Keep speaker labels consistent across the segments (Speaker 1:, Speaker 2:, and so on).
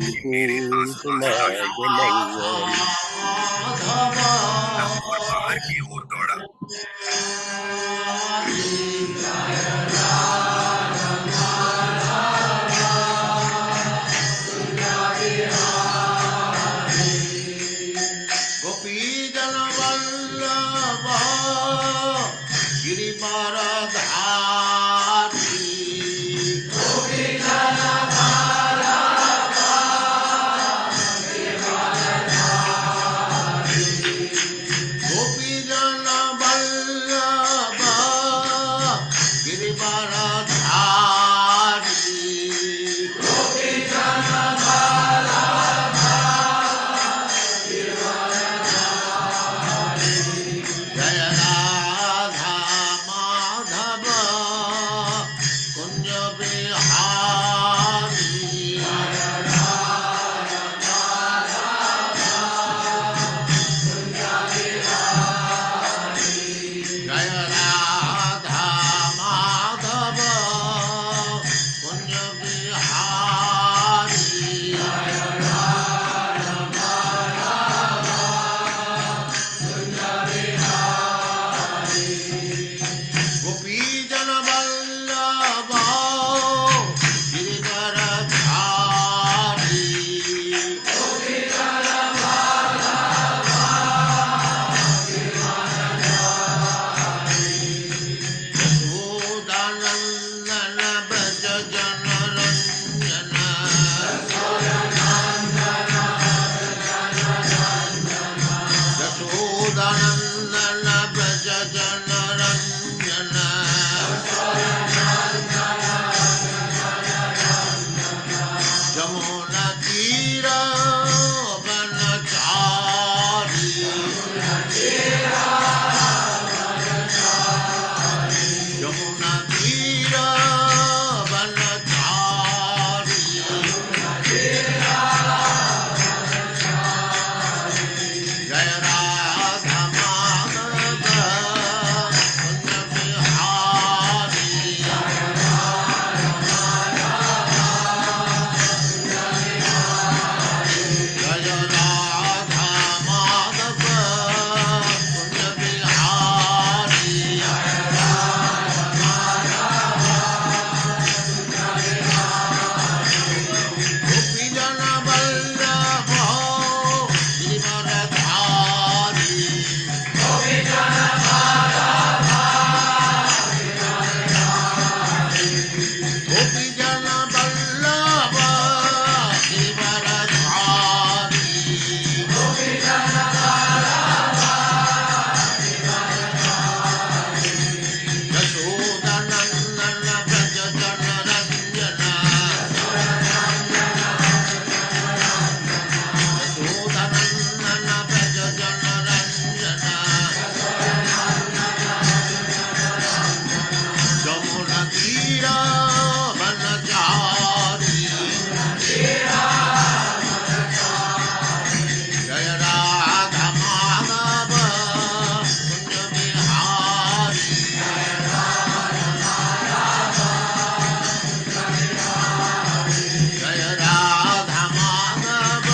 Speaker 1: कुसुमागमंगलम्।
Speaker 2: बाहर की ओर दौड़ा। गोपी जन वल्लभ गिरिवरधारी। गोपी जन वल्लभ गिरिवरधारी। गोपी जन वल्लभ गिरिवरधारी। गोपी जन वल्लभ जय राधा माधव कुंज बिहारी। जय राधा माधव कुंज बिहारी। गोपी जन वल्लभ गिरिवरधारी। गोपी जन वल्लभ गिरिवरधारी। यशोदानंदन व्रज जन रंजन। यशोदानंदन व्रज जन रंजन। जमुना तीर वनचारी। यमुना तीर वनचारी। जय राधा माधव कुंज बिहारी। जय राधा माधव कुंज बिहारी। गोपी जन वल्लभ गिरिवरधारी। गोपी जन वल्लभ गोपी जन वल्लभ गिरिवरधारी। गोपी जन यशोदानंदन व्रज जन रंजन। यशोदानंदन व्रज जन रंजन। जमुना तीर वनचारी। जय राधा माधव कुंज बिहारी। जय राधा माधव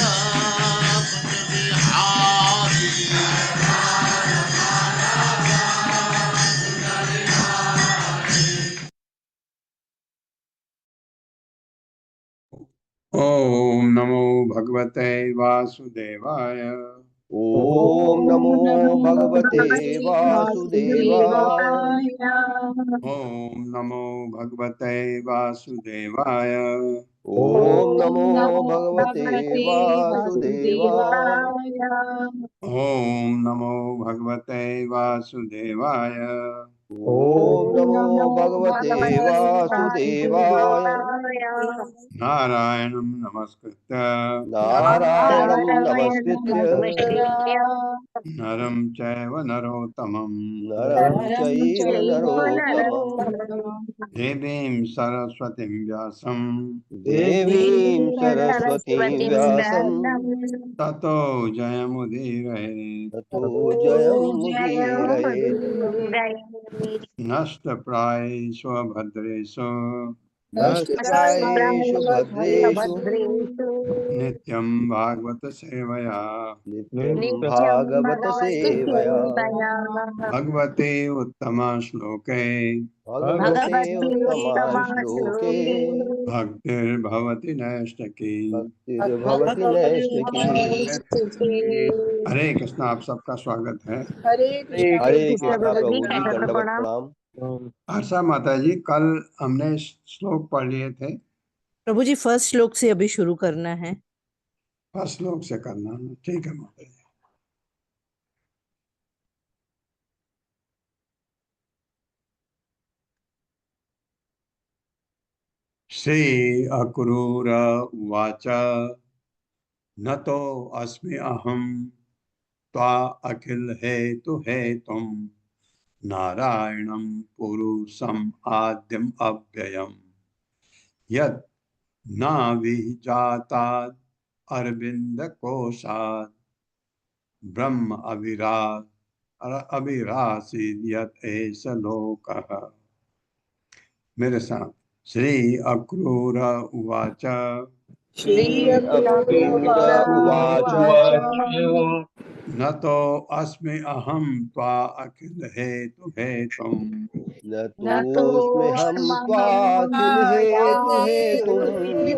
Speaker 2: कुंज बिहारी।
Speaker 3: ओम नमो भगवते वासुदेवाय।
Speaker 1: ओम नमो भगवते वासुदेवाय।
Speaker 3: ओम नमो भगवते वासुदेवाय।
Speaker 1: ओम नमो भगवते वासुदेवाय।
Speaker 3: ओम नमो भगवते वासुदेवाय।
Speaker 1: ओम नमो भगवते वासुदेवाय।
Speaker 3: नारायणं नमस्कृत्य
Speaker 1: नारायणं नमस्कृत्य
Speaker 3: नरं चैव नरोत्तमं
Speaker 1: नरं चैव नरोत्तमं
Speaker 3: देवीं सरस्वतीं व्यासं
Speaker 1: देवीं सरस्वतीं व्यासं
Speaker 3: ततो जयमुदीरये।
Speaker 1: ततो जयमुदीरये।
Speaker 3: नष्टप्रायेषु भद्रेषु
Speaker 1: नष्टप्रायेषु भद्रेषु
Speaker 3: नित्यं भागवत सेवया
Speaker 1: नित्यं
Speaker 4: नित्यं
Speaker 1: भागवत
Speaker 4: भगवति
Speaker 1: सेवया
Speaker 4: सेवया
Speaker 3: भगवते उत्तम श्लोके
Speaker 1: भगवते उत्तमा
Speaker 4: भगवति
Speaker 1: श्लोके
Speaker 3: भक्तिर्भवति नैष्टकी।
Speaker 1: भक्तिर्भवति नैष्टिकी।
Speaker 3: हरे कृष्ण। आप सबका स्वागत है।
Speaker 1: हरे कृष्णा
Speaker 4: प्रभु
Speaker 1: प्रभु जी,
Speaker 4: जी
Speaker 1: दंडवत प्रणाम।
Speaker 3: आशा माता जी, कल हमने श्लोक पढ़ लिए थे।
Speaker 5: प्रभु जी फर्स्ट श्लोक से अभी शुरू करना है।
Speaker 3: फर्स्ट श्लोक से करना है, ठीक है माता जी। श्री अक्रूर उवाच न तो अस्मि अहं त्वा अखिल हेतु हेतुं नारायणं पुरुषम् आद्यम् अव्ययम् यत् नाभिजातात् अरविंद कोशात् ब्रह्म अविरासीद् यत् एष लोकः। मेरे साथ। श्री अक्रूर उवाच
Speaker 1: श्री अक्रूर उवाच
Speaker 3: न तो अस्मि अहं त्वा अखिल हेतु हेतुं
Speaker 1: न तोऽस्म्यहं त्वाखिल हेतु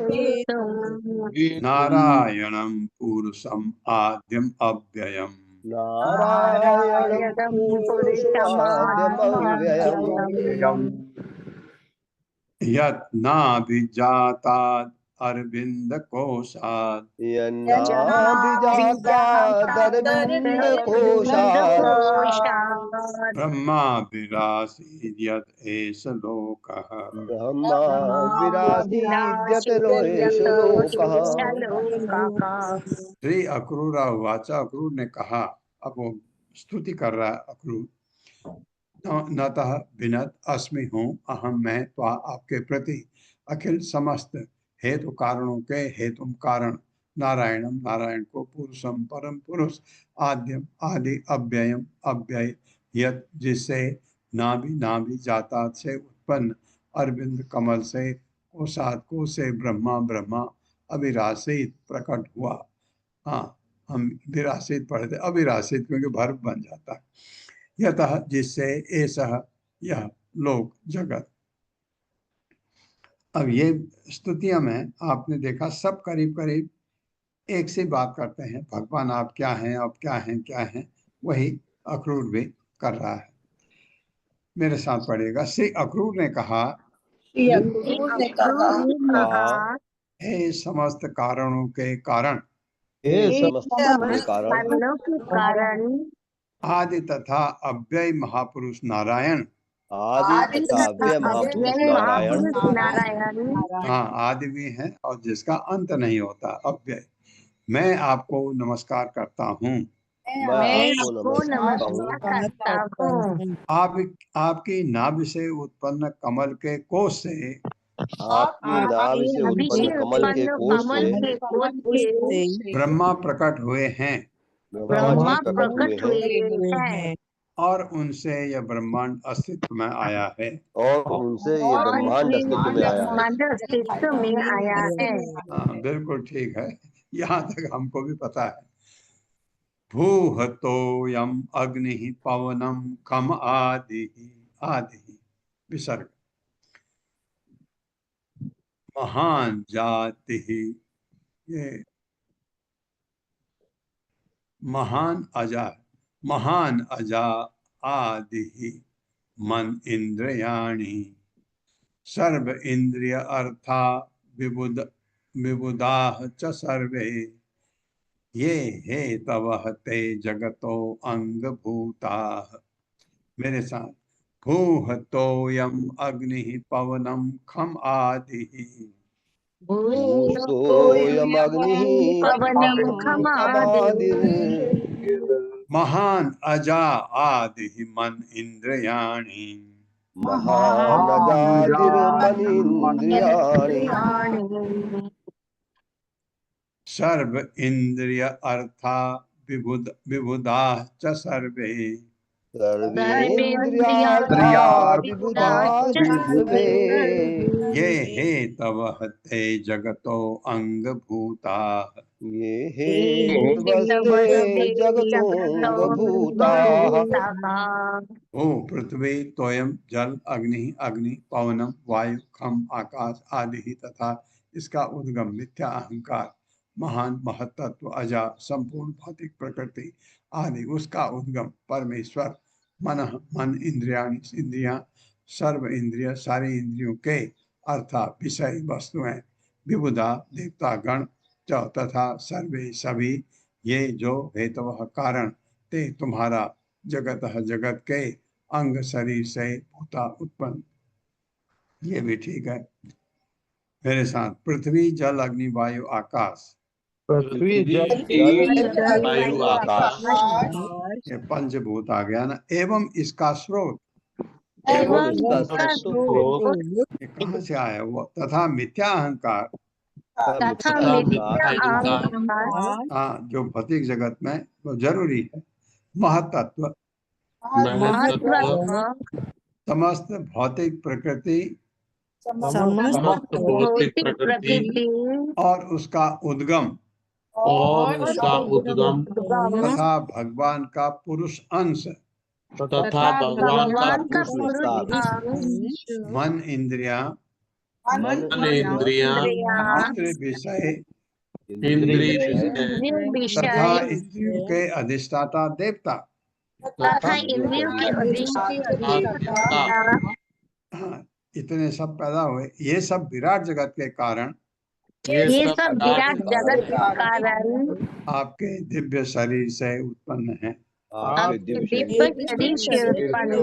Speaker 1: हेतुम्
Speaker 3: नारायणं पुरुषम् आद्यम् अव्ययम्
Speaker 1: नारायणं पुरुषमाद्यमव्ययम्
Speaker 3: यत् नाभिजातात् अरविंद कोशात्
Speaker 1: यन्नाभिजातादरविन्दकोशात्
Speaker 3: ब्रह्मा विरासीद् यत् एष लोकः।
Speaker 1: ब्रह्मा विरासीद्यत लोकेश लोकः।
Speaker 3: श्री अक्रूर उवाच। अक्रूर ने कहा, अब वो स्तुति कर रहा है अक्रूर। नतः विनत अस्मि हूँ अहम मैं त्वा आपके प्रति अखिल समस्त हेतु कारणों के हेतु कारण नारायणम नारायण को पुरुषम परम पुरुष आद्यम आदि अव्ययम अव्यय यत जिससे नाभि जाता से उत्पन्न अरविंद कमल से कोशात को से ब्रह्मा ब्रह्मा अविरासित प्रकट हुआ। हाँ, हम विरासित पढ़ते, अविरासित क्योंकि भर्व बन जाता है। यतः जिससे ऐसा यह लोक जगत। अब ये स्तुतियों में आपने देखा सब करीब करीब एक से बात करते हैं, भगवान आप क्या हैं, आप क्या हैं, क्या हैं। वही अक्रूर भी कर रहा है। मेरे साथ पढ़ेगा। श्री अक्रूर ने कहा, हे समस्त कारणों के कारण,
Speaker 1: हे समस्त के कारण
Speaker 3: आदि तथा अव्यय महापुरुष नारायण।
Speaker 1: आदि तथा अव्यय महापुरुष नारायण।
Speaker 3: हाँ, आदि भी है और जिसका अंत नहीं होता, अव्यय। मैं आपको नमस्कार करता हूँ।
Speaker 1: मैं आपको नमस्कार करता हूँ।
Speaker 3: आपकी नाभि से उत्पन्न कमल के कोश से,
Speaker 1: आपकी नाभि से उत्पन्न कमल के कोश से
Speaker 3: ब्रह्मा प्रकट हुए हैं
Speaker 1: ब्रह्मा जी प्रकट हुए हैं
Speaker 3: और उनसे यह ब्रह्मांड अस्तित्व में आया है।
Speaker 1: और उनसे ये ब्रह्मांड अस्तित्व में आया है।
Speaker 3: हाँ, बिल्कुल ठीक है। यहाँ तक हमको भी पता है। भूह तोयम अग्नि पवनम खम आदि आदि विसर्ग। महान जाति, ये महान अजा आदि मन इंद्रियाणि सर्व इंद्रिय अर्था विबुधाः च सर्वे ये हे तवः ते जगतो अंग भूताः। मेरे साथ। भूह तोयम अग्नि पवनम खम आदि
Speaker 1: भूतोऽयम् अग्निः पवनं खमादिर्
Speaker 3: महान अजा आदि मन इंद्रियाणि
Speaker 1: महानजादिर्मनीन्द्रियाणि
Speaker 3: सर्व इंद्रिय अर्था विबुधा च सर्वे
Speaker 1: सर्वेन्द्रियार्था विबुधाश्च सर्वे
Speaker 3: ये हे तवः ते जगतो अंग भूताः।
Speaker 1: ये हेतुवस्ते जगतोऽङ्गभूताः
Speaker 3: ओ पृथ्वी तोयम जल अग्नि अग्नि पवनम वायु खम आकाश आदि तथा इसका उद्गम मिथ्या अहंकार महान महत्त्व अजा संपूर्ण भौतिक प्रकृति आदि उसका उद्गम परमेश्वर मन मन इंद्रियां सर्व इंद्रिय सारी इंद्रियों के अर्थात विषय वस्तुएं विबुधा देवता गण च तथा सर्वे सभी ये जो हेतव कारण ते तुम्हारा जगत जगत के अंग शरीर से भूता उत्पन्न। ये भी ठीक है मेरे साथ। पृथ्वी जल अग्नि वायु आकाश,
Speaker 1: पृथ्वी जल वायु आकाश
Speaker 3: ये पंचभूत आ गया ना। एवं इसका स्रोत,
Speaker 1: एवं इसका स्रोत
Speaker 3: ये कहाँ से आया वो? तथा मिथ्या अहंकार, हाँ जो भौतिक जगत में वो जरूरी है। महत्त्व समस्त भौतिक प्रकृति
Speaker 5: समस्त
Speaker 4: भौतिक प्रकृति
Speaker 3: और उसका उद्गम तथा भगवान का पुरुष अंश
Speaker 4: तथा भगवान का
Speaker 1: पुरुष अंश
Speaker 3: मन इंद्रिया
Speaker 4: इंद्रियां
Speaker 3: इंद्रिय विषय
Speaker 4: इंद्रिय
Speaker 3: तथा इंद्रियों के अधिष्ठाता देवता,
Speaker 4: तथा इंद्रियों के अधिष्ठाता
Speaker 3: हाँ, इतने सब पैदा हुए। ये सब विराट जगत के कारण,
Speaker 4: ये सब विराट जगत के कारण
Speaker 3: आपके दिव्य शरीर से उत्पन्न है।
Speaker 1: आपके दिव्य
Speaker 4: दिव्य शरीर से उत्पन्न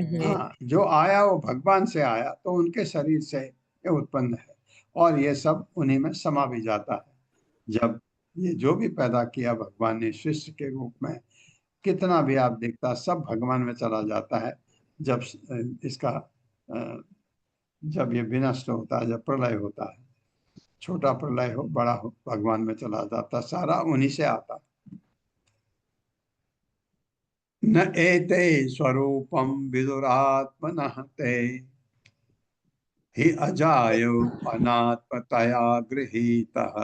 Speaker 4: है।
Speaker 3: हाँ, जो आया वो भगवान से आया तो उनके शरीर से ये उत्पन्न है और ये सब उन्हीं में समा भी जाता है। जब ये जो भी पैदा किया भगवान ने शिष्य के रूप में, कितना भी आप देखता सब भगवान में चला जाता है। जब इसका जब ये विनष्ट होता है, जब प्रलय होता है, छोटा प्रलय हो बड़ा हो, भगवान में चला जाता, सारा उन्हीं से आता। न एते स्वरूपम विदुरात्मनः ते हि अजायो अनात्मतया गृहीतः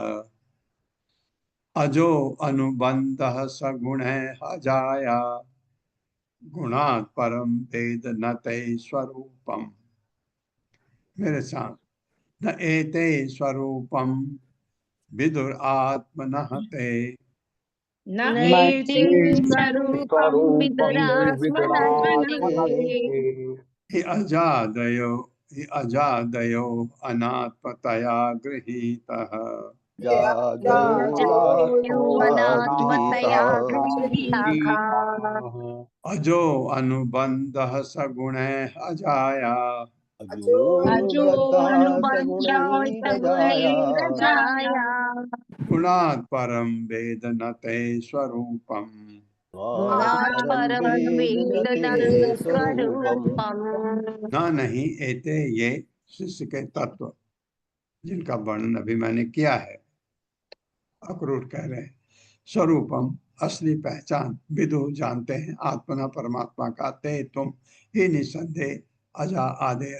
Speaker 3: अजो अनुबंधः सगुणः अजाया गुणात् परम वेद न ते स्वरूपम। मेरे साथ, न एते स्वरूपम विदुर आत्मनः ते हि अजादयो अनात्मतया गृहीतः अजो अनुबंधः सगुणः अजाया गुणात् परम वेद न ते स्वरूपम। न नहीं एते ये शिष्य के तत्व जिनका वर्णन अभी मैंने किया है, अक्रूर कह रहे हैं। स्वरूपम असली पहचान, विदु जानते हैं, आत्मना परमात्मा का, ते तुम ही निसंदेह अजा आदेय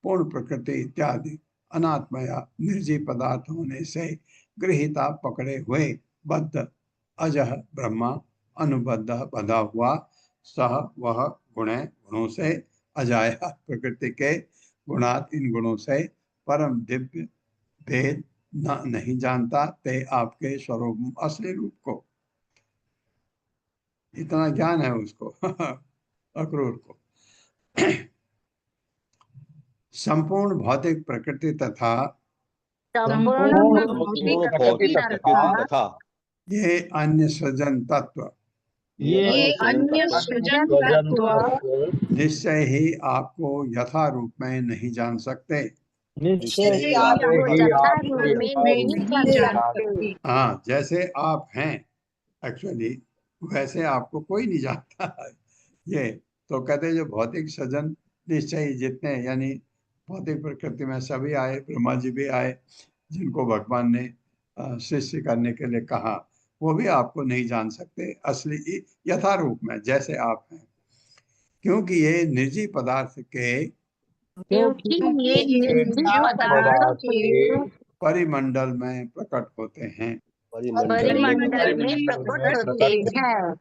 Speaker 3: पूर्ण प्रकृति इत्यादि अनात्मया निर्जीव पदार्थ होने से गृहीता पकड़े हुए बद्ध अजह ब्रह्मा अनुबद्ध बधा हुआ सह वह गुणों से अजाया प्रकृति के गुणात इन गुणों से परम दिव्य भेद नहीं जानता ते आपके स्वरूप असली रूप को। इतना ज्ञान है उसको अक्रूर को। संपूर्ण भौतिक प्रकृति तथा ये अन्य सृजन तत्व निश्चय ही आपको यथा रूप में नहीं जान सकते। हाँ, जैसे आप हैं एक्चुअली वैसे आपको कोई नहीं जानता है। ये तो कहते हैं जो भौतिक सजन निश्चय जितने, यानी भौतिक प्रकृति में सभी आए, ब्रह्मा जी भी आए जिनको भगवान ने शिष्य करने के लिए कहा, वो भी आपको नहीं जान सकते असली यथा रूप में जैसे आप हैं, क्योंकि ये निर्जीव पदार्थ के परिमंडल में प्रकट होते हैं।
Speaker 4: परिमंडल में प्रकट होते हैं,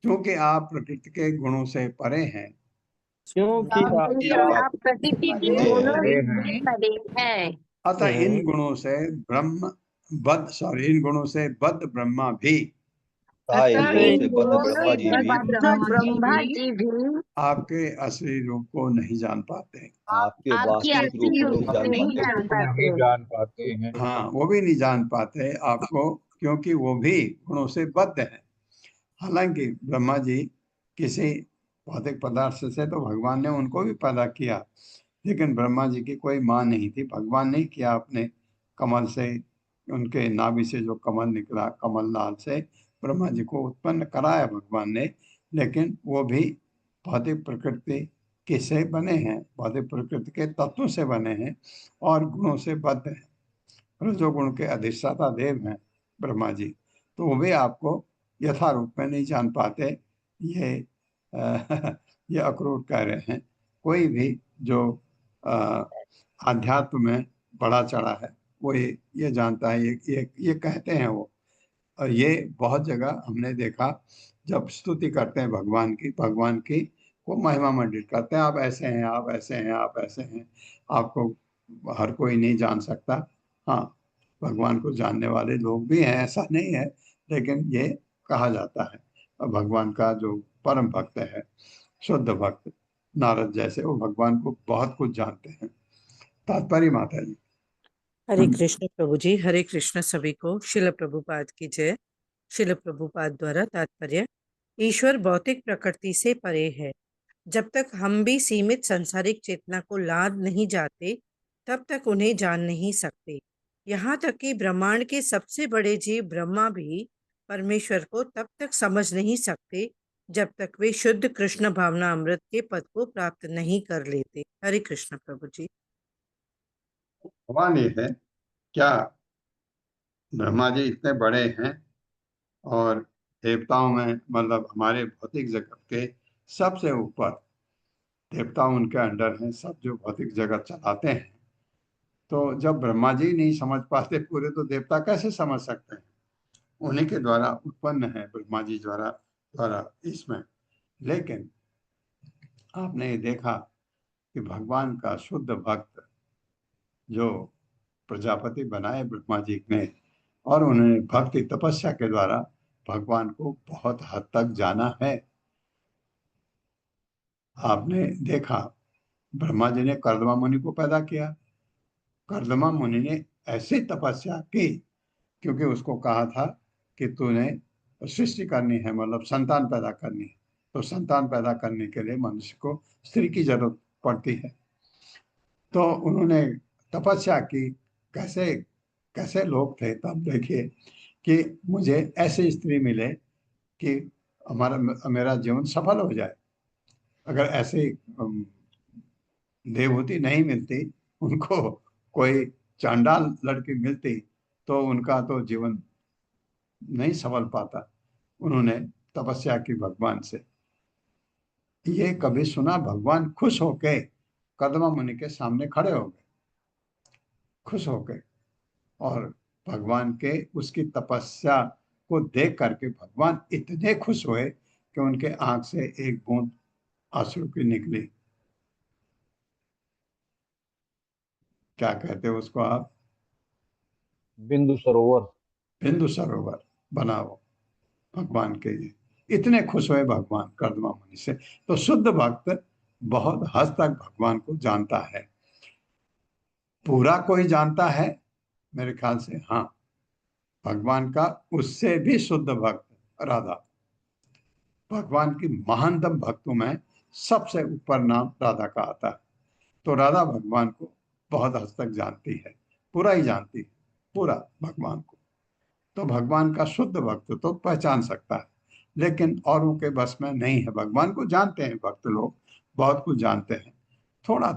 Speaker 3: क्योंकि आप प्रकृति के गुणों से परे हैं।
Speaker 5: क्योंकि
Speaker 4: क्योंकि आप प्रकृति के गुणों से परे हैं।
Speaker 3: अतः इन गुणों से इन गुणों से बद्ध ब्रह्मा भी
Speaker 4: अतः इन गुणों से बद्ध ब्रह्मा जी भी
Speaker 3: आपके असली रूप को नहीं जान पाते।
Speaker 1: आपके
Speaker 4: आपकी
Speaker 1: वास्तविक रूप
Speaker 4: असली
Speaker 1: को
Speaker 4: रूप को नहीं जान पाते।
Speaker 3: हाँ, वो भी नहीं जान पाते आपको, क्योंकि वो भी गुणों से बद्ध है। हालांकि ब्रह्मा जी किसी भौतिक पदार्थ से तो भगवान ने उनको भी पैदा किया, लेकिन ब्रह्मा जी की कोई माँ नहीं थी। भगवान ने किया अपने कमल से, उनके नाभि से जो कमल निकला, कमल लाल से ब्रह्मा जी को उत्पन्न कराया भगवान ने। लेकिन वो भी भौतिक प्रकृति के से बने हैं, भौतिक प्रकृति के तत्वों से बने हैं और गुणों से बद्ध हैं। रजोगुण के अधिष्ठाता देव हैं ब्रह्मा जी, तो वो भी आपको यथा रूप में नहीं जान पाते। ये ये अक्रूर कह रहे हैं। कोई भी जो आध्यात्म में बढ़ा चढ़ा है वो ये जानता है, ये कहते हैं वो। और ये बहुत जगह हमने देखा, जब स्तुति करते हैं भगवान की वो महिमा मंडित करते हैं, आप ऐसे हैं, आप ऐसे हैं, आप ऐसे हैं, आपको हर कोई नहीं जान सकता। हाँ, भगवान को जानने वाले लोग भी हैं, ऐसा नहीं है, लेकिन ये कहा जाता है। और भगवान का जो परम भक्त है, शुद्ध भक्त नारद जैसे, वो भगवान को बहुत कुछ जानते हैं। तात्पर्य माता जी।
Speaker 5: हरे कृष्ण प्रभु जी, हरे कृष्ण सभी को। शिल प्रभुपाद की जय। शिल प्रभुपाद द्वारा तात्पर्य: ईश्वर भौतिक प्रकृति से परे है। जब तक हम भी सीमित सांसारिक चेतना को लाद नहीं जाते, तब तक उन्हें जान नहीं सकते। यहाँ तक कि ब्रह्मांड के सबसे बड़े जीव ब्रह्मा भी परमेश्वर को तब तक समझ नहीं सकते जब तक वे शुद्ध कृष्ण भावना अमृत के पद को प्राप्त नहीं कर लेते। हरे कृष्ण प्रभु जी।
Speaker 3: सवाल ये है, क्या ब्रह्मा जी इतने बड़े हैं और देवताओं में, मतलब हमारे भौतिक जगत के सबसे ऊपर देवता उनके अंडर हैं, सब जो भौतिक जगत चलाते हैं, तो जब ब्रह्मा जी नहीं समझ पाते पूरे, तो देवता कैसे समझ सकते हैं? उन्हीं के द्वारा उत्पन्न है, ब्रह्मा जी द्वारा इसमें। लेकिन आपने ये देखा कि भगवान का शुद्ध भक्त जो प्रजापति बनाए ब्रह्मा जी ने, और उन्होंने भक्ति तपस्या के द्वारा भगवान को बहुत हद तक जाना है। आपने देखा ब्रह्मा जी ने कर्दमा मुनि को पैदा किया। कर्दमा मुनि ने ऐसी तपस्या की, क्योंकि उसको कहा था कि तूने सृष्टि करनी है, मतलब संतान पैदा करनी है, तो संतान पैदा करने के लिए मनुष्य को स्त्री की जरूरत पड़ती है। तो उन्होंने तपस्या की। कैसे कैसे लोग थे तब, देखिए कि मुझे ऐसी स्त्री मिले कि मेरा जीवन सफल हो जाए। अगर ऐसी देवहूति नहीं मिलती, उनको कोई चांडाल लड़की मिलती, तो उनका तो जीवन नहीं संभल पाता। उन्होंने तपस्या की भगवान से। ये कभी सुना भगवान खुश होके कर्दमा मुनि के सामने खड़े हो गए, खुश होके, और भगवान के उसकी तपस्या को देख करके भगवान इतने खुश हुए कि उनके आंख से एक बूंद आंसू की निकली। क्या कहते हो उसको आप?
Speaker 6: बिंदु सरोवर।
Speaker 3: बिंदु सरोवर बनाओ भगवान के लिए। इतने खुश हुए भगवान कर्दमा मुनि से। तो शुद्ध भक्त बहुत हद तक भगवान को जानता है। पूरा कोई जानता है मेरे ख्याल से, हाँ, भगवान का उससे भी शुद्ध भक्त राधा। भगवान की महानतम भक्तों में सबसे ऊपर नाम राधा का आता है। तो राधा भगवान को बहुत हद तक जानती है, पूरा ही जानती है, पूरा भगवान को। तो भगवान का शुद्ध भक्त तो पहचान सकता है, लेकिन औरों के बस में नहीं है। भगवान को जानते हैं भक्त लोग, बहुत कुछ जानते हैं। थोड़ा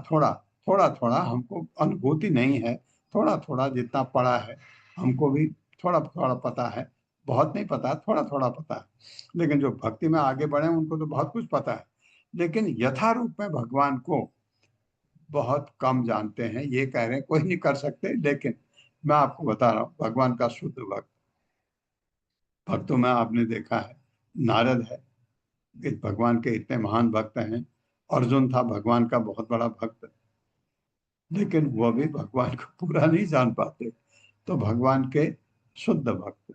Speaker 3: थोड़ा हमको अनुभूति नहीं है, थोड़ा थोड़ा जितना पढ़ा है हमको भी थोड़ा थोड़ा पता है, बहुत नहीं पता, थोड़ा थोड़ा पता है। लेकिन जो भक्ति में आगे बढ़े उनको तो बहुत कुछ पता है, लेकिन यथारूप में भगवान को बहुत कम जानते हैं। ये कह रहे हैं कोई नहीं कर सकते, लेकिन मैं आपको बता रहा हूँ भगवान का शुद्ध भक्त भक्तों में आपने देखा है, नारद है, इस भगवान के इतने महान भक्त हैं। अर्जुन था भगवान का बहुत बड़ा भक्त, लेकिन वह भी भगवान को पूरा नहीं जान पाते। तो भगवान के शुद्ध भक्त,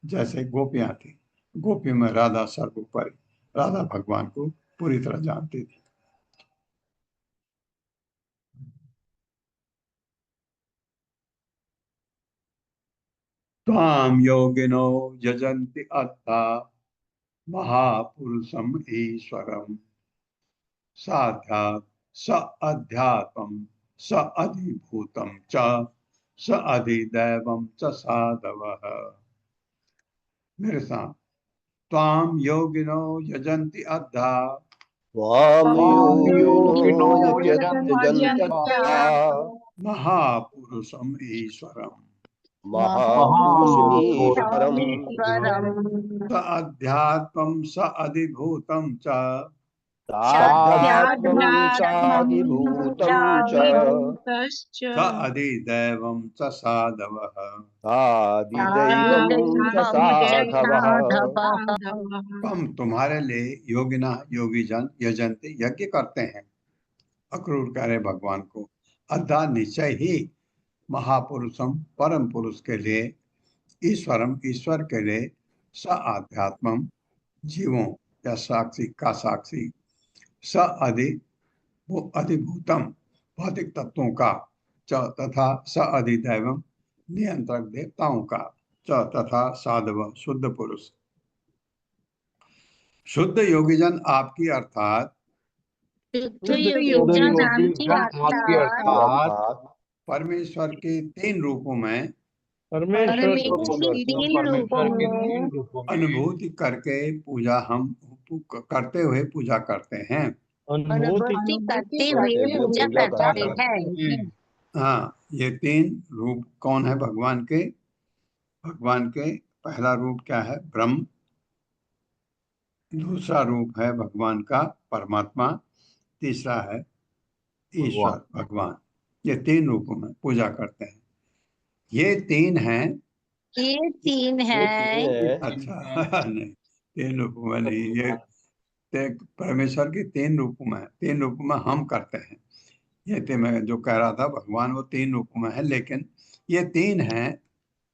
Speaker 3: जैसे गोपियां थी, गोपी में राधा सर्वोपरि, राधा भगवान को पूरी तरह जानती थी। त्वां योगिनो यजन्ति अत्था महापुरुषम ईश्वरम साध्यात् स अध्यात्मं स अधिभूतं च स अधिदैवं च साधवः। मेरे साथ, त्वां योगिनो यजन्ति अद्धा
Speaker 1: त्वां योगिनो
Speaker 6: यजन्त्यथा
Speaker 3: महापुरुषम ईश्वरम
Speaker 1: महापुरुषमीश्वरम्
Speaker 3: स अध्यात्मं स अधिभूतं च
Speaker 1: साध्यात्मं चाधिभूतं च
Speaker 3: स अधिदैवं च साधवः।
Speaker 1: आदिदैवं च साधवः।
Speaker 3: हम तुम्हारे लिए योगिना योगीजन यजंते यज्ञ करते हैं, अक्रूर कह रहे भगवान को, अद्धा निश्चय ही महापुरुषम परम पुरुष के लिए, ईश्वरम ईश्वर के लिए, स आध्यात्मम जीवों या साक्षी का साक्षी, स अधिभूतम भौतिक तत्वों का, च तथा स अधिदैवम नियंत्रक देवताओं का, च तथा साधव शुद्ध पुरुष। शुद्ध योगीजन आपकी अर्थात परमेश्वर के तीन रूपों में
Speaker 6: परमेश्वर के तीन रूपों में
Speaker 3: अनुभूति करके पूजा हम करते हुए पूजा करते हैं।
Speaker 6: अनुभूति
Speaker 4: करते हुए पूजा करते हैं।
Speaker 3: हाँ, ये तीन रूप कौन है भगवान के? भगवान के पहला रूप क्या है? ब्रह्म। दूसरा रूप है भगवान का परमात्मा। तीसरा है ईश्वर भगवान। ये तीन रूपों में पूजा करते हैं। ये तीन हैं।
Speaker 4: ये तीन है।
Speaker 3: अच्छा नहीं, तीन रूपों में नहीं, ये परमेश्वर के तीन रूपों में, तीन रूपों में हम करते हैं। ये तो मैं जो कह रहा था, भगवान वो तीन रूपों में है, लेकिन ये तीन हैं।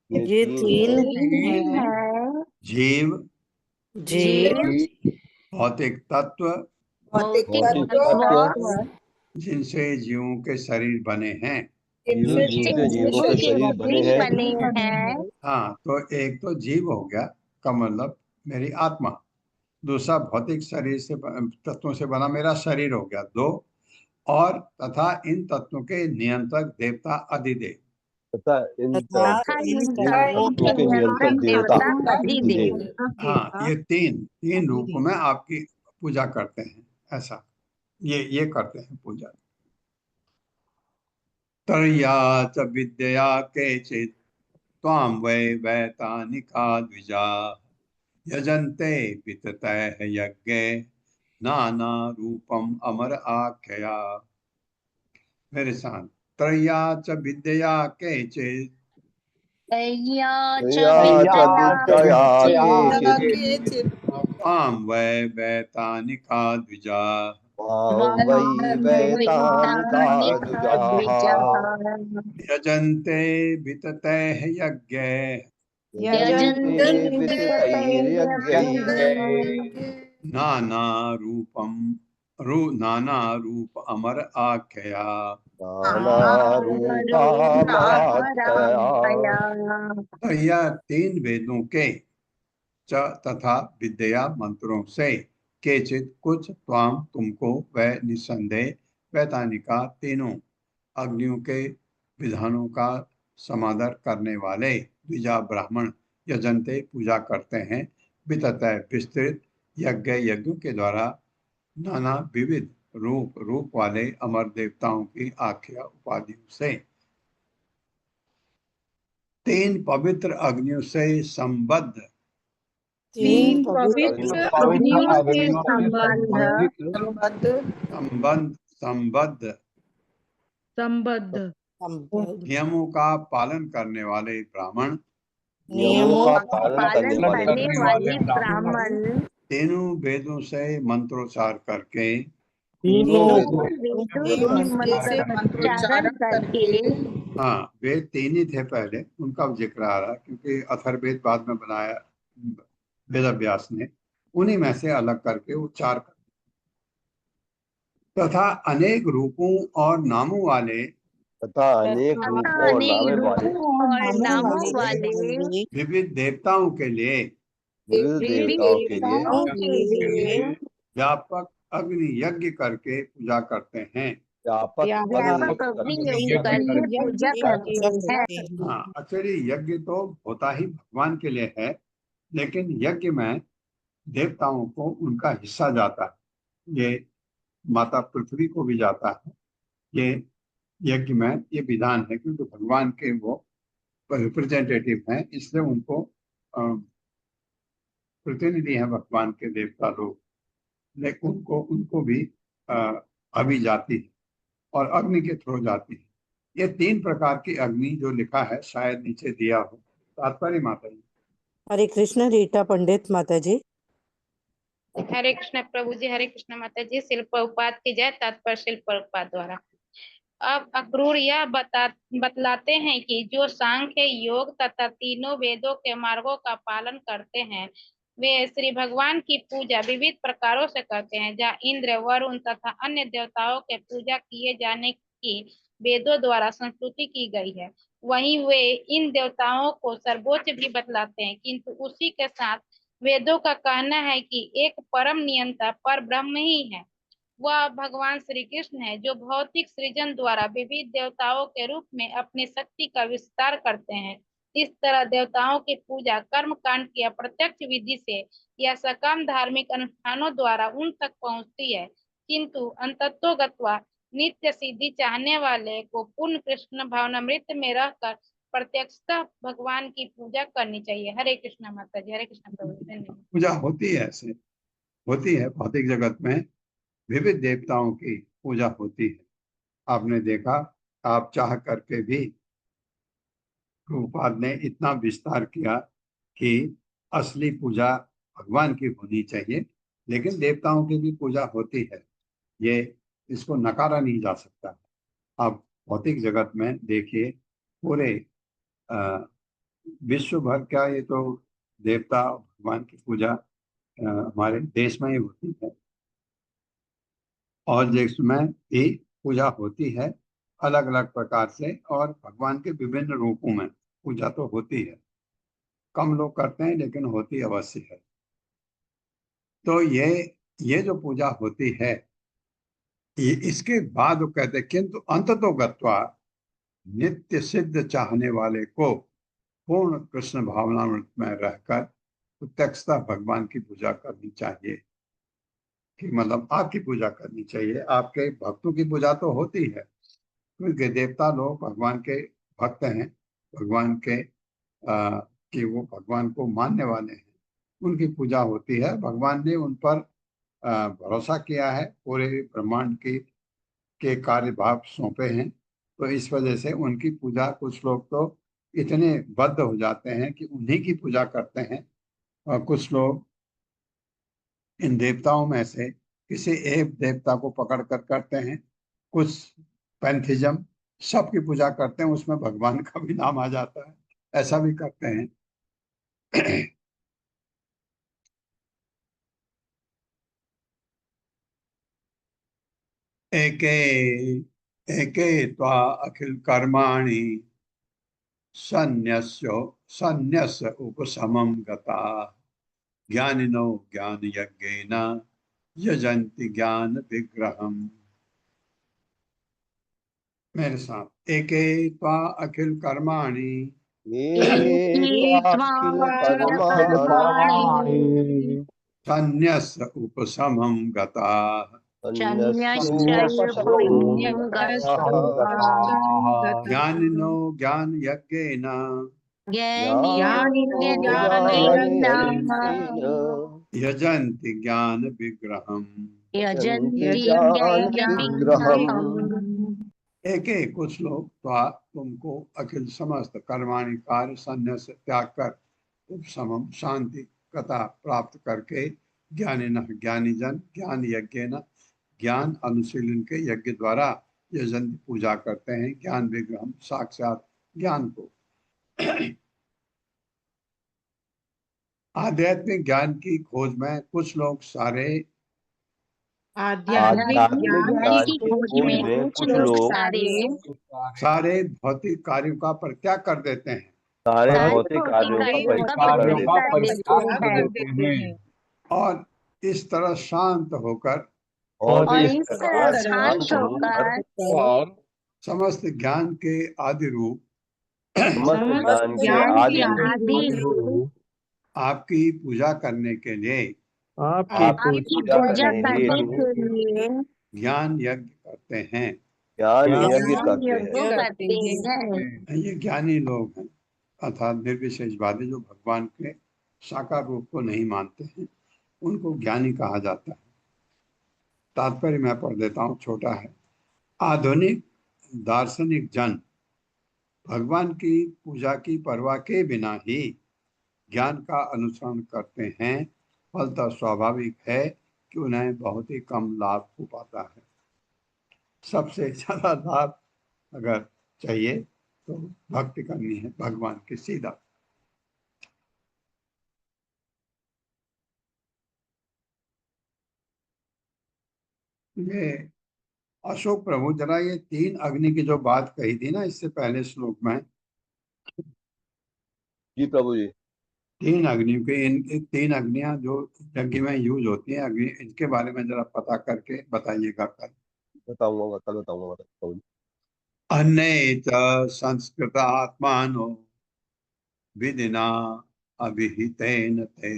Speaker 5: ये तीन है
Speaker 3: जीव, भौतिक तत्व, जिनसे जीवों के शरीर बने हैं।
Speaker 1: जिनसे जीवों के शरीर बने हैं।
Speaker 3: हाँ, तो एक तो जीव हो गया, का मतलब मेरी आत्मा। दूसरा भौतिक शरीर से तत्वों से बना मेरा शरीर हो गया, दो। और तथा इन तत्वों के नियंत्रक देवता अधिदेव,
Speaker 1: तथा इन तत्वों के नियंत्रक देवता अधिदेव।
Speaker 3: हाँ, ये तीन रूपों में आपकी पूजा करते हैं। ऐसा ये करते हैं पूजा। तरया च विद्या केचित् त्वां वै वैतानिका द्विजा यजन्ते विततैः यज्ञे नाना रूपम अमर आख्या। मेरे साथ, त्रया च विद्या केचित् त्वां वै वैतानिका द्विजा यजन्ते विततैः यज्ञे नाना रूप अमर आख्या। तो यह तीन वेदों के च तथा विद्या मंत्रों से केचित कुछ त्वाम तुमको वह निसंदेह वैतानिका तीनों अग्नियों के विधानों का समादर करने वाले द्विजा ब्राह्मण यजन्ते पूजा करते हैं विततः विस्तृत यज्ञों के द्वारा नाना विविध रूप वाले अमर देवताओं की आख्या उपाधियों से। तीन पवित्र अग्नियों से संबद्ध नियमों का पालन करने वाले ब्राह्मण
Speaker 1: नियमों का पालन करने वाले
Speaker 6: करने वाले
Speaker 4: ब्राह्मण
Speaker 3: तीनों वेदों से मंत्रोच्चार करके
Speaker 6: तीनों
Speaker 1: वेदों
Speaker 4: वेदों से मंत्रोच्चारण करके
Speaker 3: हाँ, वेद तीन ही थे पहले, उनका जिक्र आ रहा क्योंकि अथर्ववेद बाद में बनाया वेद व्यास ने, उन्हीं में से अलग करके उच्चार कर तथा अनेक रूपों और नामों वाले
Speaker 1: तथा अनेक रूपों और नामे वाले
Speaker 3: विविध देवताओं के लिए
Speaker 1: विविध देवताओं के लिए
Speaker 3: व्यापक अग्नि यज्ञ करके पूजा करते हैं।
Speaker 1: व्यापक
Speaker 4: पूजा करते हैं।
Speaker 3: हाँ, एक्चुअली यज्ञ तो होता ही भगवान के लिए है, लेकिन यज्ञ में देवताओं को उनका हिस्सा जाता है, ये माता पृथ्वी को भी जाता है। ये यज्ञ में ये विधान है क्योंकि भगवान के वो रिप्रेजेंटेटिव हैं, इसलिए उनको प्रतिनिधि हैं भगवान के देवता लोग, लेकिन उनको भी अभी जाती है और अग्नि के थ्रू जाती है। ये तीन प्रकार की अग्नि जो लिखा है, शायद नीचे दिया हो, तात्पर्य माता जी।
Speaker 5: हरे कृष्ण रीटा पंडित माता जी।
Speaker 7: हरे कृष्ण प्रभु जी, हरे कृष्ण माता जी। शिल प्रभुपाद की जय। तात्पर्य शिल प्रभुपाद द्वारा। अब अक्रूर यह बतलाते हैं कि जो सांख्य योग तथा तीनों वेदों के मार्गों का पालन करते हैं वे श्री भगवान की पूजा विविध प्रकारों से करते हैं। जहाँ इंद्र, वरुण तथा अन्य देवताओं के पूजा किए जाने की वेदों द्वारा संस्तुति की गई है, वहीं वे इन देवताओं को सर्वोच्च भी बतलाते हैं, किंतु उसी के साथ वेदों का कहना है कि एक परम नियंता पर ब्रह्म ही है, वह भगवान श्री कृष्ण है, जो भौतिक सृजन द्वारा विविध देवताओं के रूप में अपनी शक्ति का विस्तार करते हैं। इस तरह देवताओं की पूजा कर्म कांड की अप्रत्यक्ष विधि से या सकाम धार्मिक अनुष्ठानों द्वारा उन तक पहुंचती है, किंतु अंततोगत्वा नित्य सिद्धि चाहने वाले को पूर्ण कृष्ण भावनामृत में रहकर प्रत्यक्षतः भगवान की पूजा करनी चाहिए। हरे कृष्ण माता जी। हरे कृष्ण प्रभु। धन्यवाद।
Speaker 3: पूजा होती है, ऐसे होती है भौतिक जगत में, विविध देवताओं की पूजा होती है। आपने देखा, आप चाह करके भी प्रभुपाद ने इतना विस्तार किया कि असली पूजा भगवान की होनी चाहिए, लेकिन देवताओं की भी पूजा होती है, ये इसको नकारा नहीं जा सकता। आप भौतिक जगत में देखिए, पूरे विश्व भर का ये तो देवता भगवान की पूजा हमारे देश में ही होती है, और देश में भी पूजा होती है अलग अलग प्रकार से, और भगवान के विभिन्न रूपों में पूजा तो होती है। कम लोग करते हैं लेकिन होती अवश्य है। तो ये जो पूजा होती है, ये इसके बाद वो कहते हैं किंतु अंततो गत्वा नित्य सिद्ध चाहने वाले को पूर्ण कृष्ण भावनामृत में रहकर प्रत्यक्षता भगवान की पूजा करनी चाहिए। कि मतलब आपकी पूजा करनी चाहिए, आपके भक्तों की पूजा तो होती है क्योंकि देवता लोग भगवान के भक्त हैं, भगवान के कि वो भगवान को मानने वाले हैं, उनकी पूजा होती है। भगवान ने उन पर भरोसा किया है, पूरे ब्रह्मांड के कार्यभाग सौंपे हैं, तो इस वजह से उनकी पूजा, कुछ लोग तो इतने बद्ध हो जाते हैं कि उन्हीं की पूजा करते हैं, और कुछ लोग इन देवताओं में से किसी एक देवता को पकड़ कर करते हैं। कुछ पैंथिज्म सबकी पूजा करते हैं, उसमें भगवान का भी नाम आ जाता है, ऐसा भी करते हैं। एके त्वा अखिल कर्माणि सन्न्यस्य उपशमं गता ज्ञानिनो ज्ञान यज्ञेन यजन्ति ज्ञान विग्रहम्। मेरे साथ, एके त्वा अखिल कर्माणि सन्न्यस्य उपशमं गता ज्ञानिनो ज्ञान यज्ञेन यजन्ति ज्ञान विग्रहम्। एक कुछ लोग तुमको अखिल समस्त कर्माणि कार्य संन्यास त्याग कर उपशमम शांति कथा प्राप्त करके ज्ञानी जन ज्ञान यज्ञ न ज्ञान अनुशीलन के यज्ञ द्वारा यजन पूजा करते हैं ज्ञान विग्रह साक्षात ज्ञान को। आध्यात्मिक ज्ञान की खोज में कुछ लोग
Speaker 4: आध्यात्मिक ज्ञान की खोज में कुछ लोग
Speaker 3: सारे भौतिक कार्यों का परित्याग कर देते हैं
Speaker 1: सारे
Speaker 4: सारे
Speaker 1: भौतिक कार्यों का परित्याग कर देते हैं
Speaker 3: और इस तरह शांत होकर
Speaker 1: और
Speaker 4: और
Speaker 1: इस
Speaker 4: इस
Speaker 1: तरह
Speaker 4: शांत
Speaker 1: शांत होकर
Speaker 3: समस्त ज्ञान के आदि रूप
Speaker 1: समस्त ज्ञान के आदि रूप
Speaker 3: आपकी पूजा करने के लिए
Speaker 1: आपकी पूजा करने हेतु
Speaker 3: ज्ञान यज्ञ करते हैं।
Speaker 1: ज्ञान यज्ञ करते हैं।
Speaker 3: ये ज्ञानी लोग हैं अर्थात निर्विशेषवादी जो भगवान के साकार रूप को नहीं मानते हैं उनको ज्ञानी कहा जाता है। तात्पर्य मैं पढ़ देता हूँ, छोटा है। आधुनिक दार्शनिक जन भगवान की पूजा की परवाह के बिना ही ज्ञान का अनुसरण करते हैं। फलतः स्वाभाविक है कि उन्हें बहुत ही कम लाभ हो पाता है। सबसे ज्यादा लाभ अगर चाहिए तो भक्ति करनी है भगवान की सीधा। ये अशोक प्रभु जरा ये 3 अग्नि की जो बात कही थी ना इससे पहले श्लोक में,
Speaker 1: जी प्रभु जी।
Speaker 3: 3 अग्नियों के इन 3 अग्नियां जो यज्ञ में यूज होती हैं अग्नि, इनके बारे में जरा पता करके बताइएगा कल।
Speaker 1: बताऊंगा प्रभु जी।
Speaker 3: अन्ये च संस्कृत आत्मानो विदिना अभिहितेन ते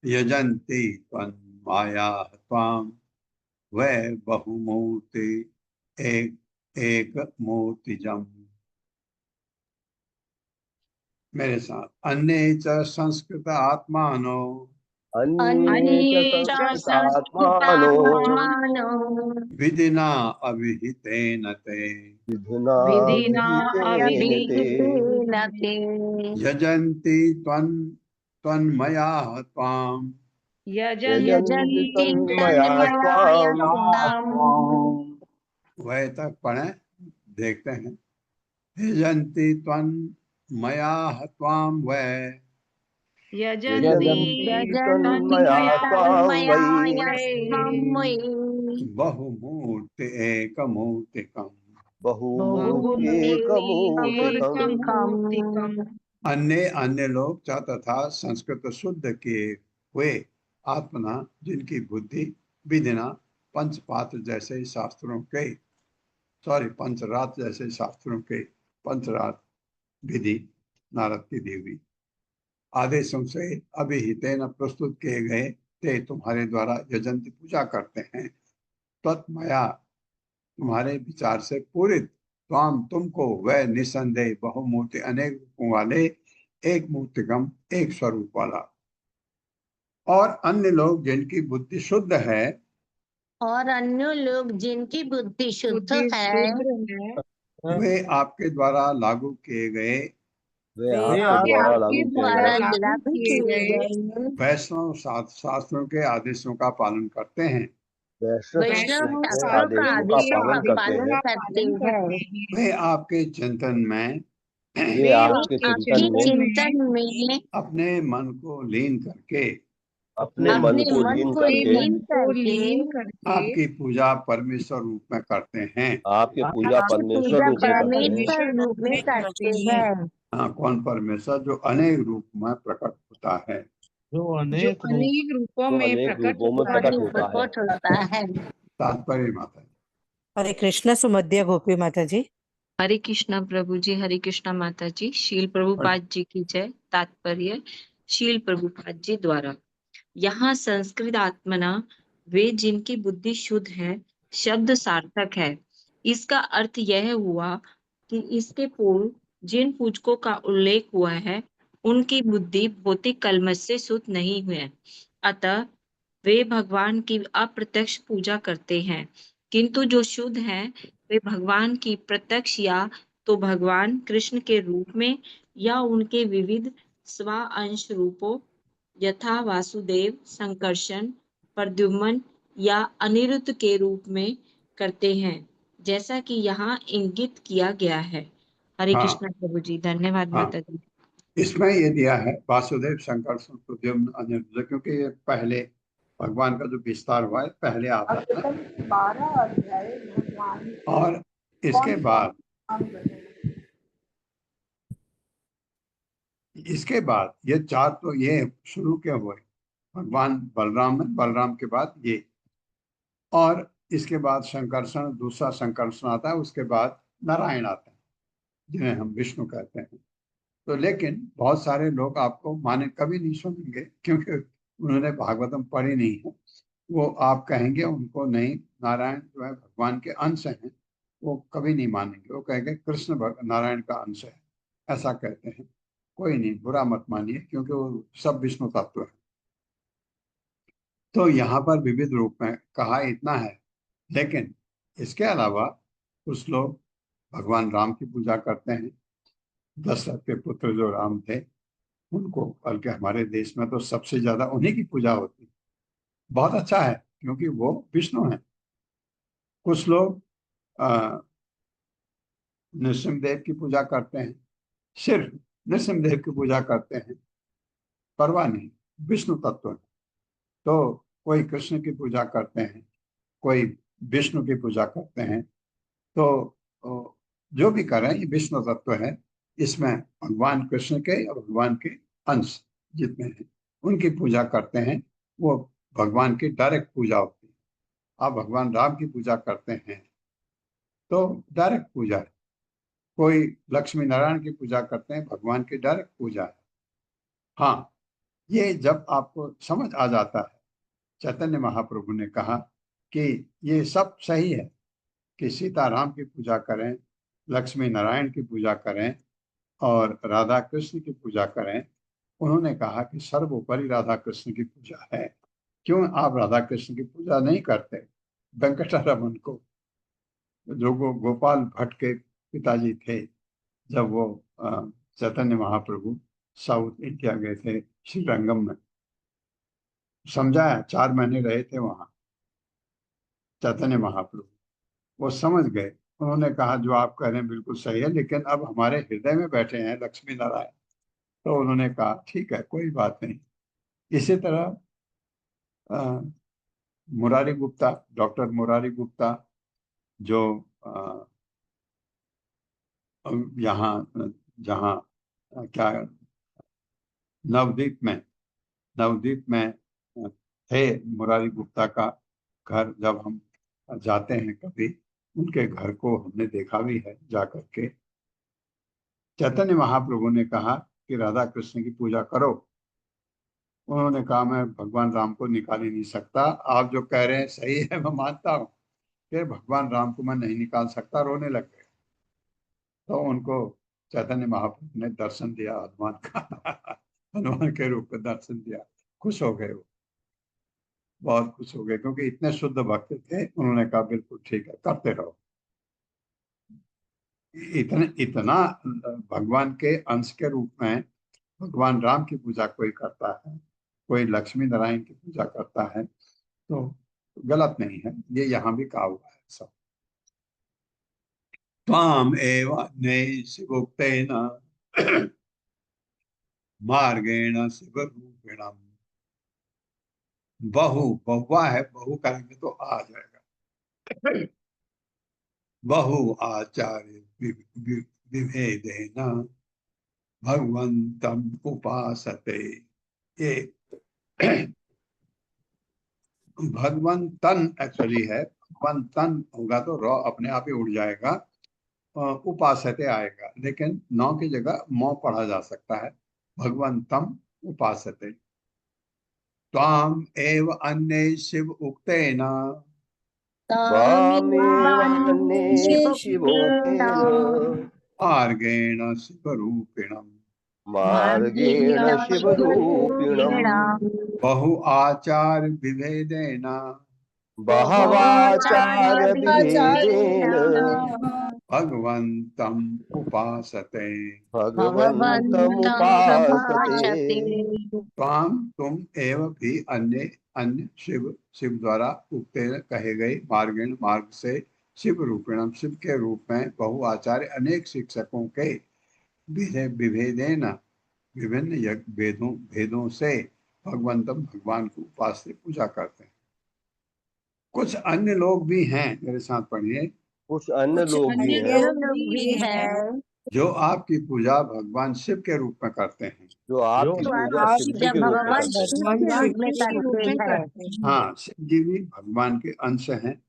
Speaker 3: यजन्ति त्वन्माया त्वां वै बहुमूर्ति एक मूर्तिजम्। मेरे साथ, अन्ये च संस्कृत आत्मानो
Speaker 1: अन्ये च संस्कृत आत्मानो
Speaker 3: विधिना अभिहितेन ते
Speaker 1: विधिना अभिहितेन ते
Speaker 3: यजन्ति त्वन्मया त्वाम्
Speaker 1: यजन्ति तन्मया त्वाम्।
Speaker 3: वह तक पढ़े, देखते हैं। यजन्ति त्वन्मया त्वाम् वै
Speaker 1: यजन्ति तन्मया त्वाम् वै
Speaker 3: बहुमूर्ति एकमूर्तिकम्।
Speaker 1: बहुमूर्ति एकमूर्तिकम्।
Speaker 3: अन्य लोग च तथा संस्कृत शुद्ध किए हुए आत्मना जिनकी बुद्धि विधिना पंचपात्र जैसे शास्त्रों के पंचरात जैसे शास्त्रों के पंचरात विधि नारद की दी हुई आदेशों से अभिहितेन प्रस्तुत किए गए ते तुम्हारे द्वारा यजंती पूजा करते हैं। तत्मया तुम्हारे विचार से पूरित त्वाम तुमको वह निसंदेह बहुमूर्ति अनेक रूपों वाले एक मूर्तिगम एक स्वरूप वाला। और अन्य लोग जिनकी बुद्धि शुद्ध है वे आपके द्वारा लागू किए गए वैष्णव शास्त्रों के आदेशों का पालन करते हैं। वे आपके चिंतन में अपने मन को लीन करके आपकी पूजा परमेश्वर रूप में करते हैं।
Speaker 1: आपकी पूजा परमेश्वर रूप में करते हैं।
Speaker 3: हाँ, कौन परमेश्वर? जो अनेक रूप में प्रकट होता है,
Speaker 6: जो अनेक
Speaker 1: रूपों में प्रकट होता है।
Speaker 3: तात्पर्य माता जी।
Speaker 5: हरे कृष्ण। सुमध्या गोपी माता जी।
Speaker 4: हरे कृष्णा प्रभु जी, हरे कृष्णा माता जी। शील प्रभुपाद जी की जय। तात्पर्य शील प्रभुपाद जी द्वारा। यहाँ संस्कृत आत्मना वे जिनकी बुद्धि शुद्ध है शब्द सार्थक है। इसका अर्थ यह हुआ कि इसके पूर्व जिन पूजकों का उल्लेख हुआ है उनकी बुद्धि भौतिक कलमश से शुद्ध नहीं हुई, अतः वे भगवान की अप्रत्यक्ष पूजा करते हैं। किंतु जो शुद्ध हैं वे भगवान की प्रत्यक्ष या तो भगवान कृष्ण के रूप में या उनके विविध स्वा अंश रूपों यथा वासुदेव, संकर्षण, प्रद्युम्न या अनिरुद्ध के रूप में करते हैं, जैसा कि यहाँ इंगित किया गया है। हरे
Speaker 3: हाँ
Speaker 4: कृष्ण प्रभु जी, धन्यवाद
Speaker 3: हाँ,
Speaker 4: माता जी।
Speaker 3: इसमें ये दिया है वासुदेव, संकर्षण, प्रद्युम्न, अनिरुद्ध, क्योंकि ये पहले भगवान का जो विस्तार हुआ है पहले आता है ना।
Speaker 8: 12 अध्याय भगवान
Speaker 3: और इसके बाद ये चार तो ये शुरू के हुए भगवान बलराम में, बलराम के बाद ये, और इसके बाद संकर्षण, दूसरा संकर्षण आता है, उसके बाद नारायण आता है जिन्हें हम विष्णु कहते हैं। तो लेकिन बहुत सारे लोग आपको माने कभी नहीं सुनेंगे क्योंकि उन्होंने भागवतम पढ़ी नहीं है। वो आप कहेंगे उनको नहीं, नारायण जो है भगवान के अंश हैं, वो कभी नहीं मानेंगे। वो कहेंगे कृष्ण नारायण का अंश है, ऐसा कहते हैं। कोई नहीं, बुरा मत मानिए, क्योंकि वो सब विष्णु तत्व है। तो यहाँ पर विविध रूप में कहा इतना है, लेकिन इसके अलावा कुछ लोग भगवान राम की पूजा करते हैं। दशरथ के पुत्र जो राम थे उनको, बल्कि हमारे देश में तो सबसे ज्यादा उन्हीं की पूजा होती है। बहुत अच्छा है, क्योंकि वो विष्णु हैं। कुछ लोग नृसिंहदेव की पूजा करते हैं, सिर्फ नृसिंहदेव की पूजा करते हैं, परवाह नहीं, विष्णु तत्व है। तो कोई कृष्ण की पूजा करते हैं, कोई विष्णु की पूजा करते हैं। तो जो भी करें, ये विष्णु तत्व है। इसमें भगवान कृष्ण के और भगवान के अंश जितने हैं उनकी पूजा करते हैं। वो भगवान की डायरेक्ट पूजा होती है। आप भगवान राम की पूजा करते हैं तो डायरेक्ट पूजा है। कोई लक्ष्मी नारायण की पूजा करते हैं, भगवान की डायरेक्ट पूजा है। हाँ, ये जब आपको समझ आ जाता है, चैतन्य महाप्रभु ने कहा कि ये सब सही है कि सीताराम की पूजा करें, लक्ष्मी नारायण की पूजा करें और राधा कृष्ण की पूजा करें। उन्होंने कहा कि सर्वोपरि राधा कृष्ण की पूजा है। क्यों आप राधा कृष्ण की पूजा नहीं करते? वेंकटरमन को, जो गोपाल भट्ट के पिताजी थे, जब वो चैतन्य महाप्रभु साउथ इंडिया गए थे श्रीरंगम में, समझाया, 4 महीने रहे थे वहां चैतन्य महाप्रभु। वो समझ गए। उन्होंने कहा जो आप कह रहे हैं बिल्कुल सही है, लेकिन अब हमारे हृदय में बैठे हैं लक्ष्मी नारायण। तो उन्होंने कहा ठीक है, कोई बात नहीं। इसी तरह मुरारी गुप्ता, डॉक्टर मुरारी गुप्ता, जो यहाँ जहाँ क्या नवद्वीप में थे मुरारी गुप्ता का घर। जब हम जाते हैं कभी, उनके घर को हमने देखा भी है जाकर के। चैतन्य महाप्रभु ने कहा कि राधा कृष्ण की पूजा करो। उन्होंने कहा मैं भगवान राम को निकाल ही नहीं सकता। आप जो कह रहे हैं सही है, मैं मानता हूँ कि भगवान राम को मैं नहीं निकाल सकता। रोने लग गए। तो उनको चैतन्य महाप्रभु ने दर्शन दिया, हनुमान का हनुमान के रूप में दर्शन दिया। खुश हो गए, वो बहुत खुश हो गए, क्योंकि इतने शुद्ध भक्त थे। उन्होंने कहा बिल्कुल ठीक है, करते रहो। इतना भगवान के अंश के रूप में भगवान राम की पूजा कोई करता है, कोई लक्ष्मी नारायण की पूजा करता है, तो गलत नहीं है। ये यहाँ भी कहा हुआ है सब। त्वाम एव शिवोक्तेन मार्गेण शिवरूपिणम्। बहुआ है, बहु करेंगे तो आ जाएगा। बहु आचार्य विभेदेन भगवंतम उपासते। ये भगवंतन एक्चुअली है, भगवंतन होगा तो र अपने आप ही उड़ जाएगा, उपासते आएगा, लेकिन नौ की जगह मौ पढ़ा जा सकता है। भगवंतम उपासते। त्वाम एव अन्य शिव उक्तेन
Speaker 1: त्वामेव अन्ये शिवोक्तेन
Speaker 3: मार्गेण शिवरूपिणम्
Speaker 1: मार्गेण शिवरूपिणम्
Speaker 3: बहु आचार विभेदेन
Speaker 1: बहवाचार्य विभेदेन
Speaker 3: भगवन्तम् उपासते
Speaker 1: भगवन्तमुपासते
Speaker 3: त्वां तुम एव भी अन्य अन्य शिव शिव द्वारा उक्ते कहे गए मार्गेण मार्ग से शिव रूपेणम शिव के रूप में बहु आचार्य अनेक शिक्षकों के विभेदेन विभिन्न भेदों भेदों से भगवंतम भगवान को उपास्य पूजा करते हैं। कुछ अन्य लोग भी हैं, मेरे साथ पढ़िए,
Speaker 1: कुछ अन्य लोग भी हैं
Speaker 3: जो आपकी पूजा भगवान शिव के रूप में करते हैं।
Speaker 1: जो आपकी पूजा शिव जी के रूप में करते हैं।
Speaker 3: हाँ, शिव जी भी भगवान के अंश हैं।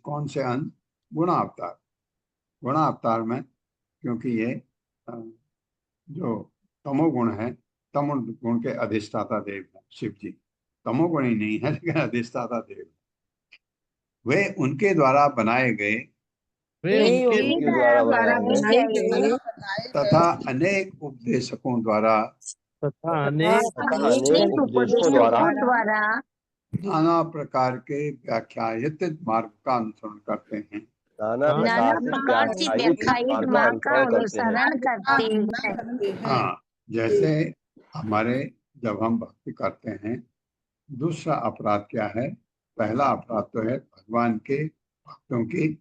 Speaker 3: कौन से अंश? गुणावतार। गुणावतार में क्योंकि ये जो तमोगुण है, तमोगुण के अधिष्ठाता देव है शिव जी। तमोगुण ही नहीं है लेकिन अधिष्ठाता देव, वे उनके द्वारा बनाए गए तथा अनेक उपदेशकों द्वारा नाना प्रकार के व्याख्यायित मार्ग का अनुसरण करते हैं।
Speaker 1: नाना प्रकार से व्याख्यायित मार्ग का अनुसरण करते हैं।
Speaker 3: हाँ, जैसे हमारे जब हम भक्ति करते हैं, दूसरा अपराध क्या है? पहला अपराध तो है भगवान के भक्तों की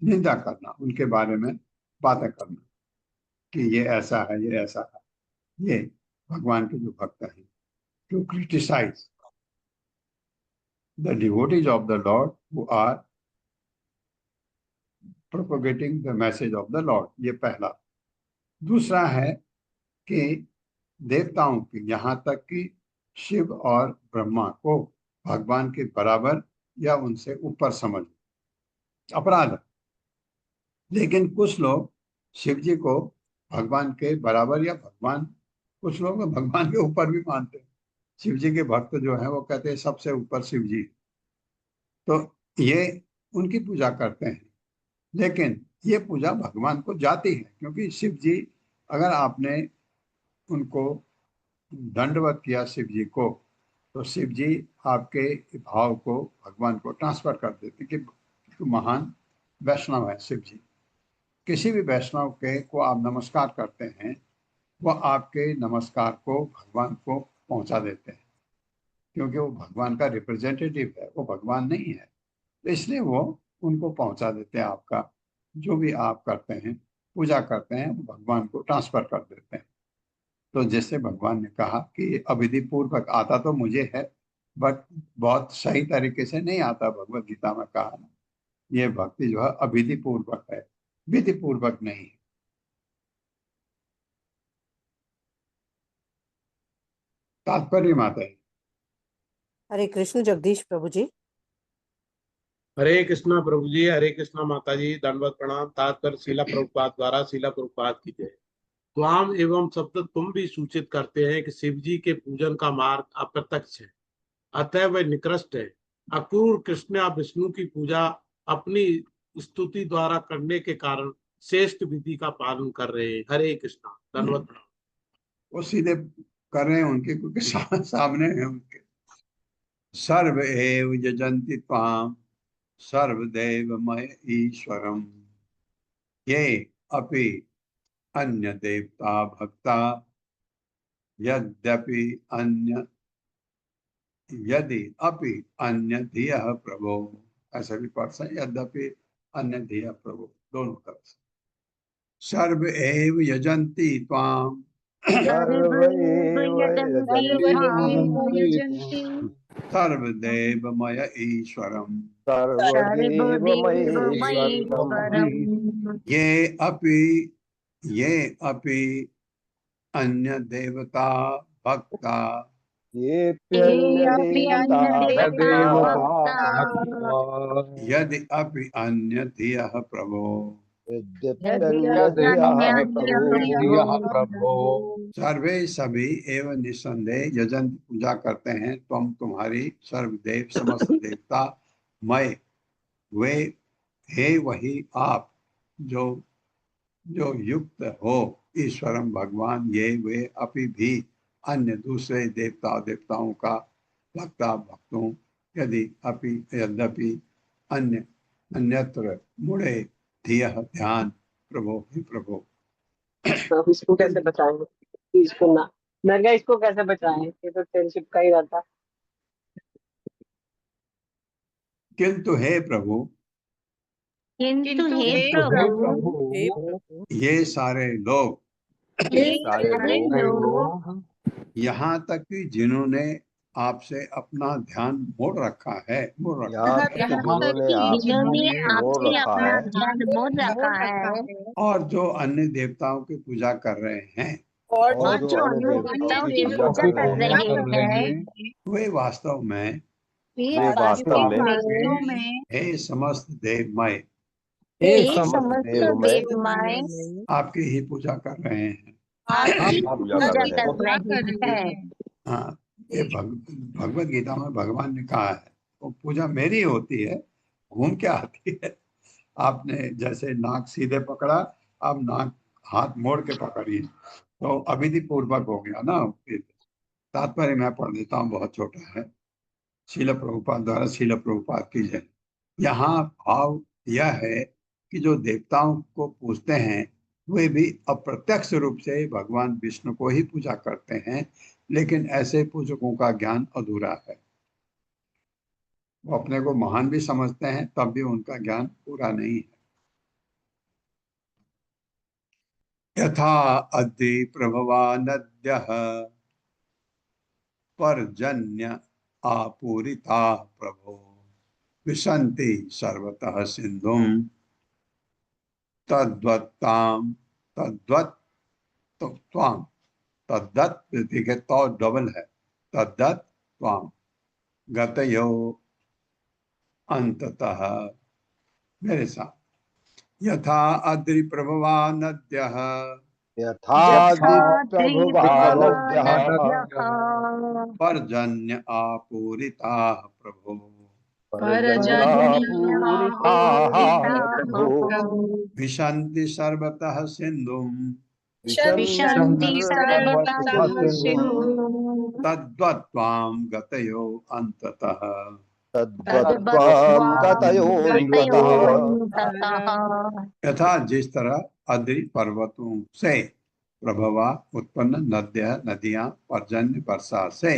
Speaker 3: निंदा करना, उनके बारे में बातें करना कि ये ऐसा है, ये ऐसा है। ये भगवान के जो भक्त हैं, to criticise the devotees of the lord who are propagating the message of the lord, ये पहला। दूसरा है कि देवताओं की, यहाँ तक कि शिव और ब्रह्मा को भगवान के बराबर या उनसे ऊपर समझ, अपराध है। लेकिन कुछ लोग शिव जी को भगवान के बराबर या भगवान, कुछ लोग भगवान के ऊपर भी मानते हैं। शिव जी के भक्त जो है वो कहते हैं सबसे ऊपर शिव जी, तो ये उनकी पूजा करते हैं। लेकिन ये पूजा भगवान को जाती है, क्योंकि शिव जी, अगर आपने उनको दंडवत किया शिव जी को, तो शिव जी आपके भाव को भगवान को ट्रांसफर कर देते कि महान वैष्णव है शिव जी। किसी भी वैष्णव के को आप नमस्कार करते हैं, वो आपके नमस्कार को भगवान को पहुंचा देते हैं, क्योंकि वो भगवान का रिप्रेजेंटेटिव है, वो भगवान नहीं है, तो इसलिए वो उनको पहुंचा देते हैं। आपका जो भी आप करते हैं, पूजा करते हैं, वो भगवान को ट्रांसफर कर देते हैं। तो जैसे भगवान ने कहा कि अविधि पूर्वक आता तो मुझे है, बट बहुत सही तरीके से नहीं आता। भगवत गीता में कहा ना, ये भक्ति जो है अविधि पूर्वक है, विधि पूर्वक नहीं। तात्पर्य माता है।
Speaker 5: हरे कृष्ण जगदीश प्रभु जी।
Speaker 6: हरे कृष्णा प्रभु जी, हरे कृष्णा माता जी, दंडवत प्रणाम। तात्पर्य शीला प्रभुपाद द्वारा, शीला प्रभुपाद की जय। त्वाम एवं शब्द तुम भी सूचित करते हैं कि शिव जी के पूजन का मार्ग अप्रत्यक्ष है, अतः वह निकृष्ट है। अक्रूर कृष्ण या विष्णु की पूजा अपनी स्तुति द्वारा करने के कारण श्रेष्ठ विधि का पालन कर रहे हैं। हरे कृष्णा, दंडवत प्रणाम।
Speaker 3: वो सीधे कर रहे हैं उनके, क्योंकि सामने है उनके। सर्व एव यजन्ति त्वाम सर्वदेवमय ईश्वरम ये अपि अन्य देवता भक्ता यद्यपि अन्य यदि अपि अन्य धियः प्रभो, ऐसा भी पढ़ सकते, यद्यपि अन्य धियः प्रभो, दोनों तरफ से। सर्व एव यजन्ति त्वाम सर्वदेवमय ईश्वरम ये अपि अन्य देवता भक्ता यदि अपि अन्य धियः प्रभो सर्वे सभी एवं निस्संदेह यजन पूजा करते हैं तुम तुम्हारी सर्वदेव समस्त देवता मय वे हे वही आप जो युक्त हो ईश्वरम भगवान ये वे अपि भी अन्य दूसरे देवताओं का भक्तों यद्यपि अन्यत्र मुड़े धियः ध्यान प्रभो ही प्रभो।
Speaker 9: अब इसको कैसे बचाएंगे? इसको ना मैं क्या, इसको कैसे बचाएं? ये तो फ्रेंडशिप का ही रहता।
Speaker 3: किंतु हे प्रभु,
Speaker 4: किंतु हे
Speaker 5: हे
Speaker 4: प्रभु,
Speaker 3: ये सारे लोग,
Speaker 4: ये
Speaker 1: सारे
Speaker 4: सारे लोग,
Speaker 3: यहाँ तक कि जिन्होंने आपसे अपना ध्यान मोड़ रखा है,
Speaker 1: यहाँ तक कि जिन्होंने आपसे
Speaker 4: जिन्होंने
Speaker 1: मोड़
Speaker 4: आपसे
Speaker 1: रखा
Speaker 4: अपना
Speaker 1: है
Speaker 4: ध्यान मोड़ रखा है,
Speaker 3: और जो अन्य देवताओं की पूजा कर रहे हैं,
Speaker 1: और
Speaker 4: और
Speaker 1: जो
Speaker 4: जो
Speaker 1: अन्य
Speaker 4: अन्य
Speaker 1: देवताओं
Speaker 4: देवताओं
Speaker 1: की
Speaker 4: की
Speaker 1: पूजा
Speaker 4: पूजा
Speaker 1: कर
Speaker 4: कर
Speaker 1: रहे हैं,
Speaker 4: रहे हैं,
Speaker 3: वे वास्तव में
Speaker 1: वे वास्तव में
Speaker 3: हे समस्त देवमय
Speaker 4: हे
Speaker 1: समस्त
Speaker 4: समस्त
Speaker 1: देवमय
Speaker 4: देवमय
Speaker 3: आपकी ही पूजा कर रहे हैं।
Speaker 4: आपकी
Speaker 1: पूजा
Speaker 4: पूजा
Speaker 1: कर रहे
Speaker 4: कर रहे हैं।
Speaker 3: हाँ, ये भगवत गीता में भगवान ने कहा है, वो पूजा मेरी होती है, घूम के आती है। आपने जैसे नाक सीधे पकड़ा, आप नाक हाथ मोड़ के पकड़िए, तो अविधि पूर्वक हो गया ना। तात्पर्य मैं पढ़ देता हूँ, बहुत छोटा है। शील प्रभुपाद द्वारा शील प्रभुपाद की जय। यहाँ भाव यह है कि जो देवताओं को पूजते हैं वे भी अप्रत्यक्ष रूप से भगवान विष्णु को ही पूजा करते हैं, लेकिन ऐसे पूजकों का ज्ञान अधूरा है। वो अपने को महान भी समझते हैं, तब भी उनका ज्ञान पूरा नहीं है। यथा अद्रि प्रभवा नद्यः पर्जन्य आपूरिता प्रभो विशन्ति सर्वतः सिन्धुं तद्वत्ताम तद्वत् तो त्वाम तद्दत देखिए तो डबल है, तद्दत त्वाम गतयो अंततः। मेरे साथ, यथा अद्रि प्रभवा नद्यः
Speaker 1: यथादि प्रभुवा नद्यः
Speaker 3: पर्जन्य आपूरिताः प्रभो
Speaker 1: पर्जन्यापूरिताः प्रभो
Speaker 3: विशन्ति सर्वतः सिन्धुं
Speaker 4: विशन्ति सर्वतः सिन्धुं
Speaker 3: तद्वत्त्वां गतयो अंततः।
Speaker 1: तद्वत्त्वां गतयोऽन्ततः।
Speaker 3: यथा जिस तरह अद्रि पर्वतों से प्रभवा उत्पन्न नदियां पर्जन्य वर्षा से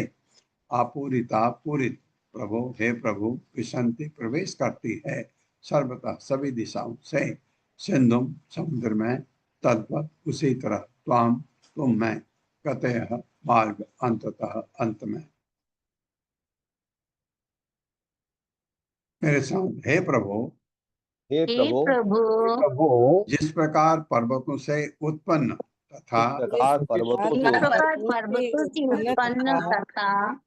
Speaker 3: आपूरिता पूरित प्रभु हे प्रभु विशंति प्रवेश करती है सर्वतः सभी दिशाओं से सिंधुम समुद्र में तद्वत उसी तरह त्वाम तुम में गतयः मार्ग अंततः अंत में। मेरे साथ, हे प्रभु
Speaker 1: हे प्रभु
Speaker 3: जिस प्रकार पर्वतों से उत्पन्न तथा
Speaker 1: पर्वतों से
Speaker 4: उत्पन्न तथा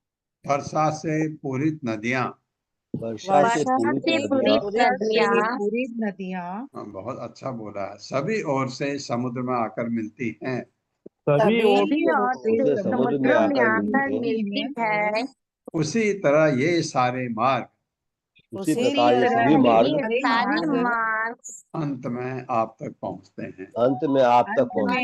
Speaker 3: वर्षा से पूरित नदियां
Speaker 1: वर्षा से
Speaker 8: पूरी नदियाँ
Speaker 3: बहुत अच्छा बोला है, सभी ओर से समुद्र में आकर मिलती हैं।
Speaker 8: सभी
Speaker 1: ओर से समुद्र में आकर मिलती
Speaker 4: है,
Speaker 3: उसी तरह ये सारे मार्ग
Speaker 1: उसी प्रकार ये सभी मार्ग
Speaker 3: अंत में आप तक पहुंचते हैं।
Speaker 1: अंत में आप तक
Speaker 4: पहुंचते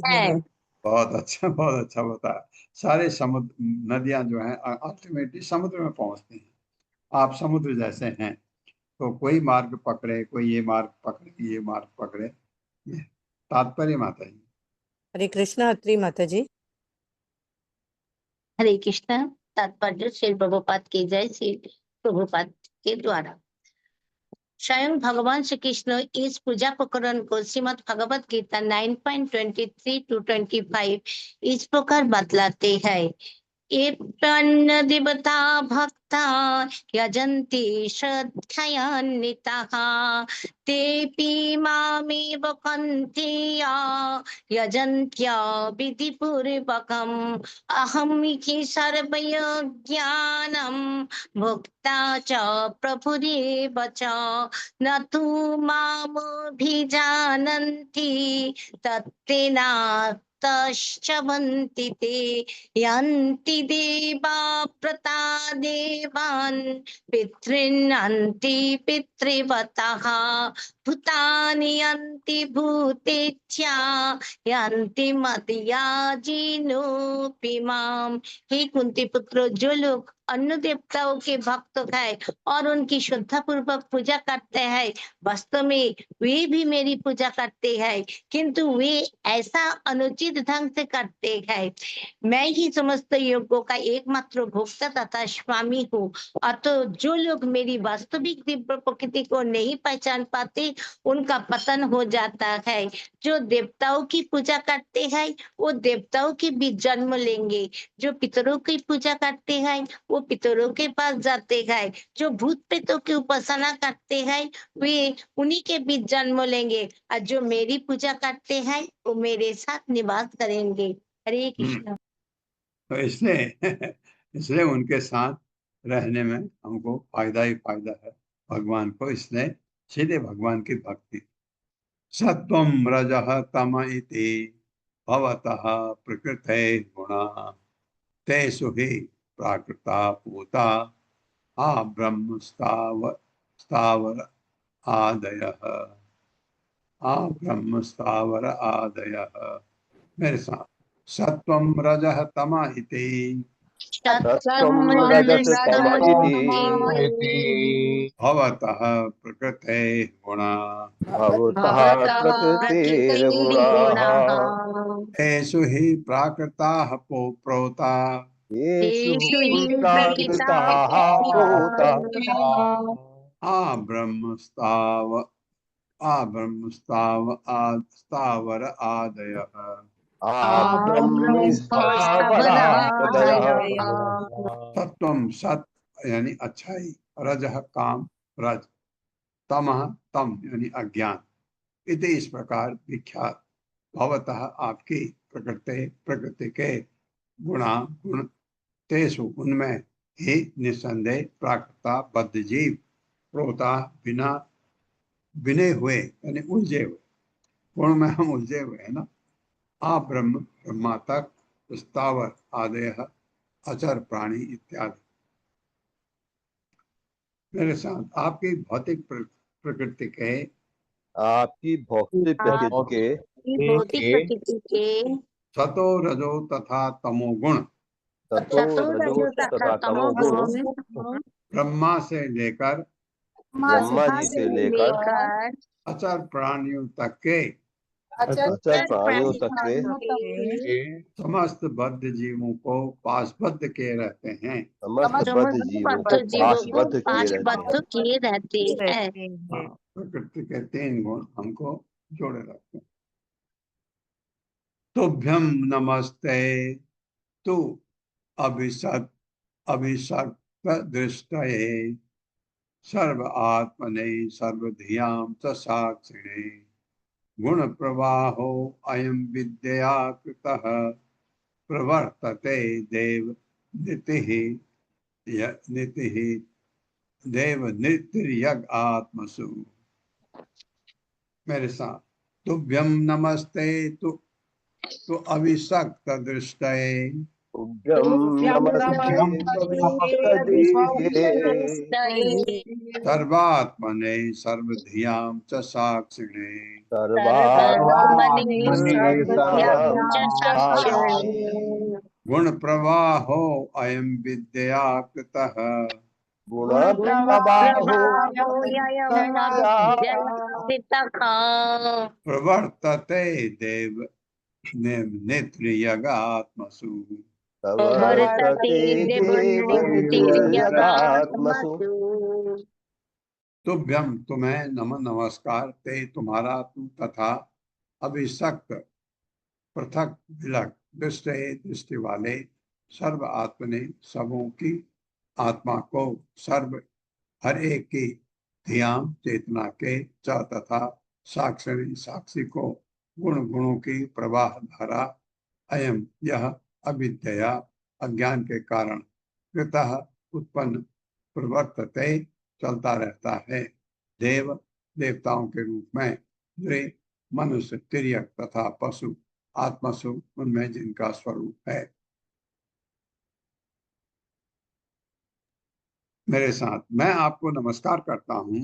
Speaker 4: हैं।
Speaker 3: बहुत अच्छा बताया। सारे समुद्र नदियां जो हैं अल्टीमेटली समुद्र में पहुंचती हैं। आप समुद्र जैसे हैं, तो कोई मार्ग पकड़े, कोई ये मार्ग पकड़े, ये मार्ग पकड़े, ये तात्पर्य माता जी।
Speaker 5: हरे कृष्णा अत्रि माता जी।
Speaker 4: हरे कृष्ण। तात्पर्य श्री प्रभुपाद की जय। श्री प्रभुपाद के द्वारा स्वयं भगवान श्री कृष्ण इस पूजा प्रकरण को श्रीमद् भगवत गीता 9.23 to 25 इस प्रकार बतलाते हैं। एपन्न देवता भक्ता यजन्ति श्रद्धयान्विताः तेऽपि मामेव कन्तेय यजन्त्य विधिपूर्वकम् अहमिति सर्वज्ञानं भोक्ता च प्रभुरेव च न तु मामभिजानन्ति तत्तेना तश्चवन्ति ते यन्ति देवा प्रता देवान् पितॄन्नन्ति पितृवतः भूतानि यन्ति भूतेच्छा यन्ति मदयाजिनोऽपि माम्। हे कुंती पुत्र, जो लोग
Speaker 10: अन्य देवताओं के भक्त है और उनकी श्रद्धा पूर्वक पूजा करते हैं, वास्तव में वे भी मेरी पूजा करते हैं, किंतु वे ऐसा अनुचित ढंग से करते हैं। मैं ही समस्त योगों का एकमात्र भोक्ता तथा स्वामी हूँ। अतः जो लोग मेरी वास्तविक दिव्य प्रकृति को नहीं पहचान पाते, उनका पतन हो जाता है। जो देवताओं की पूजा करते हैं वो देवताओं के बीच जन्म लेंगे, जो पितरों की पूजा करते हैं वो पितरों के पास जाते हैं, जो भूत प्रेतों की उपासना करते हैं वे उन्हीं के बीच जन्म लेंगे, और जो मेरी पूजा करते हैं वो मेरे साथ निवास करेंगे। हरे कृष्ण।
Speaker 3: तो इसलिए उनके साथ रहने में हमको फायदा ही फायदा है भगवान को, इसलिए सीधे भगवान की भक्ति। सत्वम रजः तम इति भवतः प्रकृते गुणा तेषु हि प्राकृता पूता ब्रह्म स्थावर आदयः ब्रह्म स्थावर आदयः। मेरे साथ सत्वम रजः तम इति
Speaker 1: सत्वं रजस् तम इति
Speaker 3: भवतः प्रकृते गुणा
Speaker 1: भवतः प्रकृतिर्गुणाः
Speaker 3: तेषु हि प्राकृताः प्रोता
Speaker 1: येषु हि प्राकृताः प्रोता
Speaker 3: ब्रह्म स्थावर आदयः
Speaker 1: ब्रह्म स्थावरादयः।
Speaker 3: सत्वम सत यानी अच्छाई, रजः काम रज, तमः तम यानी अज्ञान, इति इस प्रकार विख्यात भवतः आपकी प्रकृति के गुणा गुण तेषु उनमें ही निसंदेह प्राकृता बद्ध जीव प्रोता बिने हुए यानी उलझे हुए, गुण में हम उलझे हुए है ना। ब्रह्मा तक स्थावर आदय अचर प्राणी इत्यादि। मेरे साथ आपकी भौतिक प्रकृति के
Speaker 1: आपकी भौतिक प्रकृति के
Speaker 3: सतो रजो तथा तमो गुण ब्रह्मा से लेकर
Speaker 1: ब्रह्मा जी से लेकर
Speaker 3: अचर प्राणियों तक के समस्त बद्ध जीवों को पाशबद्ध किए रहते हैं।
Speaker 1: समस्त बद्ध जीवों को पाशबद्ध किए रहते हैं।
Speaker 3: प्रकृति के 3 गुण हमको जोड़े रखते हैं। तुभ्यं नमस्ते तु अभिषक्त दृष्टये सर्व आत्मने सर्वधियां च साक्षिणे गुण प्रवाहो अयं विद्यया कृतः प्रवर्तते देव नितिर्यग आत्मसु। मेरे साथ तुभ्यं नमस्ते तु अभिषक्त दृष्टये सर्वात्मने सर्वधियां च साक्षिणे गुण प्रवाहो अयं विद्यया कृतः प्रवर्तते देव नेत्रियगात्मसु। तुभ्यं तुम्हें नमस्कार, ते तुम्हारा, तू तथा अभिषक्त पृथक विलक दृष्टि वाले सर्व आत्मने सबों की आत्मा को सर्व हर एक की ध्यान चेतना के च तथा साक्षी को गुणों की प्रवाह धारा अयम यह अविद्या अज्ञान के कारण कृतः उत्पन्न प्रवर्तते चलता रहता है देवताओं के रूप में वे मनुष्य तिर्यक तथा पशु आत्मसु उनमें जिनका स्वरूप है। मेरे साथ मैं आपको नमस्कार करता हूँ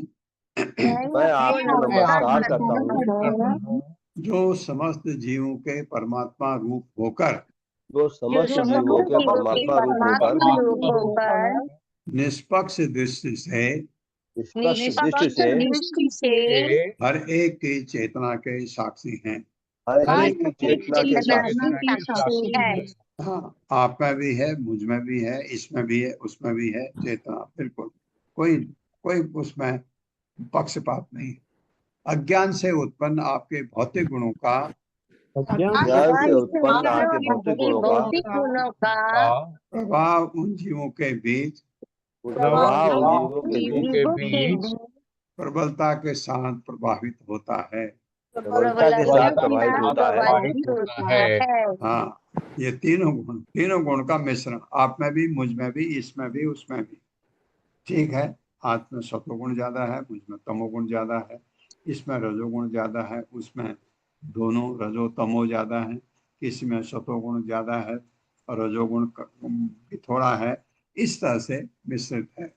Speaker 3: जो समस्त जीवों के परमात्मा रूप होकर
Speaker 1: जो समस्त जीवों के परमात्मा रूप होकर
Speaker 3: निष्पक्ष दृष्टि से
Speaker 1: निष्पक्ष दृष्टि से
Speaker 3: हर एक की चेतना के साक्षी हैं।
Speaker 1: हर एक की चेतना के साक्षी
Speaker 10: है।
Speaker 3: हाँ, आप में भी है, मुझ में भी है, इसमें भी है, उसमें भी है चेतना। बिल्कुल कोई कोई उसमें पक्षपात नहीं। अज्ञान से उत्पन्न आपके भौतिक गुणों का
Speaker 1: ज्ञान से उत्पन्न आपके भौतिक गुणों का
Speaker 3: प्रभाव उन जीवों के बीच
Speaker 1: प्रभाव उन जीवों के बीच
Speaker 3: प्रबलता के साथ प्रभावित होता है।
Speaker 1: प्रबलता के साथ प्रभावित होता है।
Speaker 3: हाँ, ये तीनों गुण का मिश्रण आप में भी, मुझ में भी, इसमें भी, उसमें भी। ठीक है, आप में सतोगुण ज्यादा है, मुझ में तमोगुण ज्यादा है, इसमें रजोगुण ज्यादा है, उसमें दोनों रजो तमो ज्यादा है, किसी में सतोगुण ज्यादा है और रजोगुण भी थोड़ा है। इस तरह से मिश्रित है।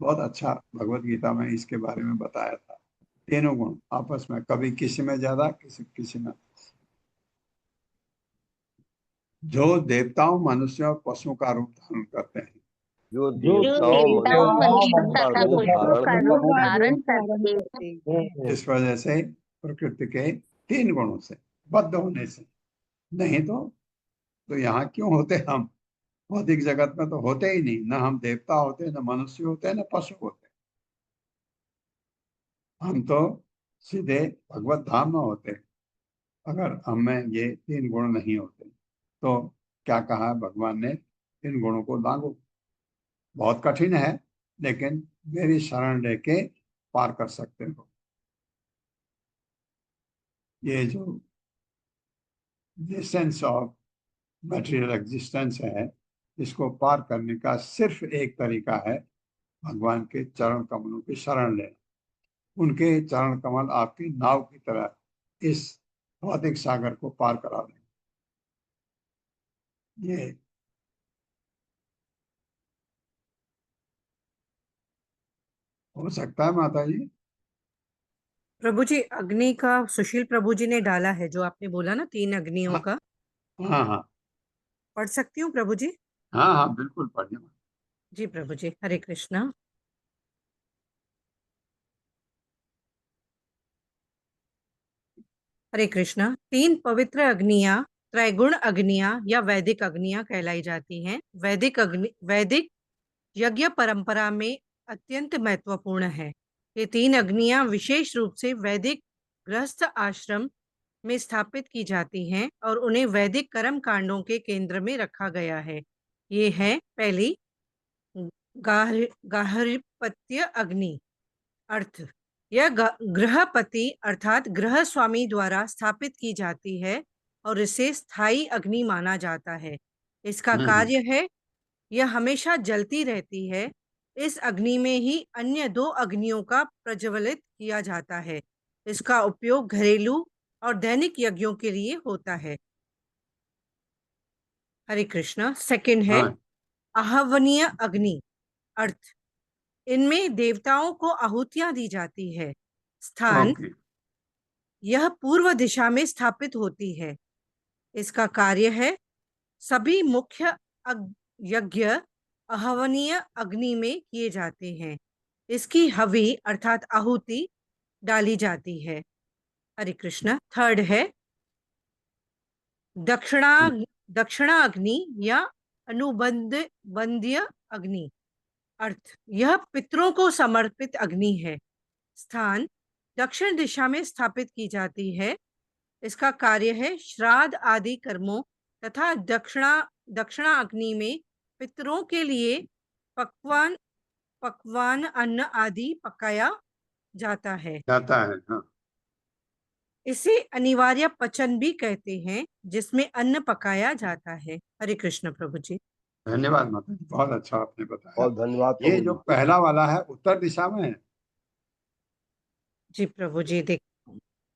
Speaker 3: बहुत अच्छा भगवत गीता में इसके बारे में बताया था। तीनों गुण आपस में, कभी किसी में ज्यादा, किसी में। जो देवताओं, मनुष्यों और पशुओं का रूप धारण करते हैं,
Speaker 1: जो देवताओं मनुष्यों का रूप धारण करते हैं।
Speaker 3: इस वजह से प्रकृति के तीन गुणों से बद्ध होने से। नहीं तो यहाँ क्यों होते हम? भौतिक जगत में तो होते ही नहीं। न हम देवता होते, न मनुष्य होते, न पशु होते। हम तो सीधे भगवत धाम में होते अगर हमें ये तीन गुण नहीं होते। तो क्या कहा है भगवान ने? इन गुणों को लागू। बहुत कठिन है, लेकिन मेरी शरण लेके पार कर सकते हो। ये जो सेंस ऑफ मटेरियल एग्जिस्टेंस है, इसको पार करने का सिर्फ एक तरीका है, भगवान के चरण कमलों की शरण लेना। उनके चरण कमल आपकी नाव की तरह इस भौतिक सागर को पार करा दें। ये हो सकता है माता जी।
Speaker 5: प्रभु जी, अग्नि का सुशील प्रभु जी ने डाला है, जो आपने बोला ना 3 अग्नियों का।
Speaker 3: हाँ हाँ
Speaker 5: पढ़ सकती हूँ प्रभु जी?
Speaker 3: हाँ हाँ, बिल्कुल पढ़िए।
Speaker 5: जी प्रभु जी, हरे कृष्णा। हरे कृष्णा। 3 पवित्र अग्नियां त्रैगुण अग्नियां या वैदिक अग्नियां कहलाई जाती हैं। वैदिक यज्ञ परंपरा में अत्यंत महत्वपूर्ण है। ये 3 अग्नियां विशेष रूप से वैदिक गृहस्थ आश्रम में स्थापित की जाती हैं और उन्हें वैदिक कर्म कांडों के केंद्र में रखा गया है। ये है पहली गार्हपत्य अग्नि। अर्थ, यह गृहपति अर्थात गृह स्वामी द्वारा स्थापित की जाती है और इसे स्थायी अग्नि माना जाता है। इसका कार्य है, यह हमेशा जलती रहती है। इस अग्नि में ही अन्य 2 अग्नियों का प्रज्वलित किया जाता है। इसका उपयोग घरेलू और दैनिक यज्ञों के लिए होता है। हरे कृष्णा। सेकंड है आहवनीय अग्नि। अर्थ, इनमें देवताओं को आहुतियां दी जाती है। स्थान, यह पूर्व दिशा में स्थापित होती है। इसका कार्य है, सभी मुख्य यज्ञ आहवनीय अग्नि में किए जाते हैं। इसकी हवि अर्थात आहुति डाली जाती है। हरे कृष्णा। थर्ड है दक्षिणा अग्नि या अनुबंध्य अग्नि। अर्थ, यह पितरों को समर्पित अग्नि है। स्थान, दक्षिण दिशा में स्थापित की जाती है। इसका कार्य है, श्राद्ध आदि कर्मों तथा दक्षिणा अग्नि में पितरों के लिए पकवान अन्न आदि पकाया जाता है।
Speaker 3: हाँ।
Speaker 5: इसे अनिवार्य पचन भी कहते हैं, जिसमें अन्न पकाया जाता है। हरे कृष्ण प्रभु जी।
Speaker 3: धन्यवाद माता जी, बहुत अच्छा आपने बताया।
Speaker 1: बहुत धन्यवाद।
Speaker 3: ये जो पहला वाला है उत्तर दिशा में है।
Speaker 5: जी प्रभु जी, देख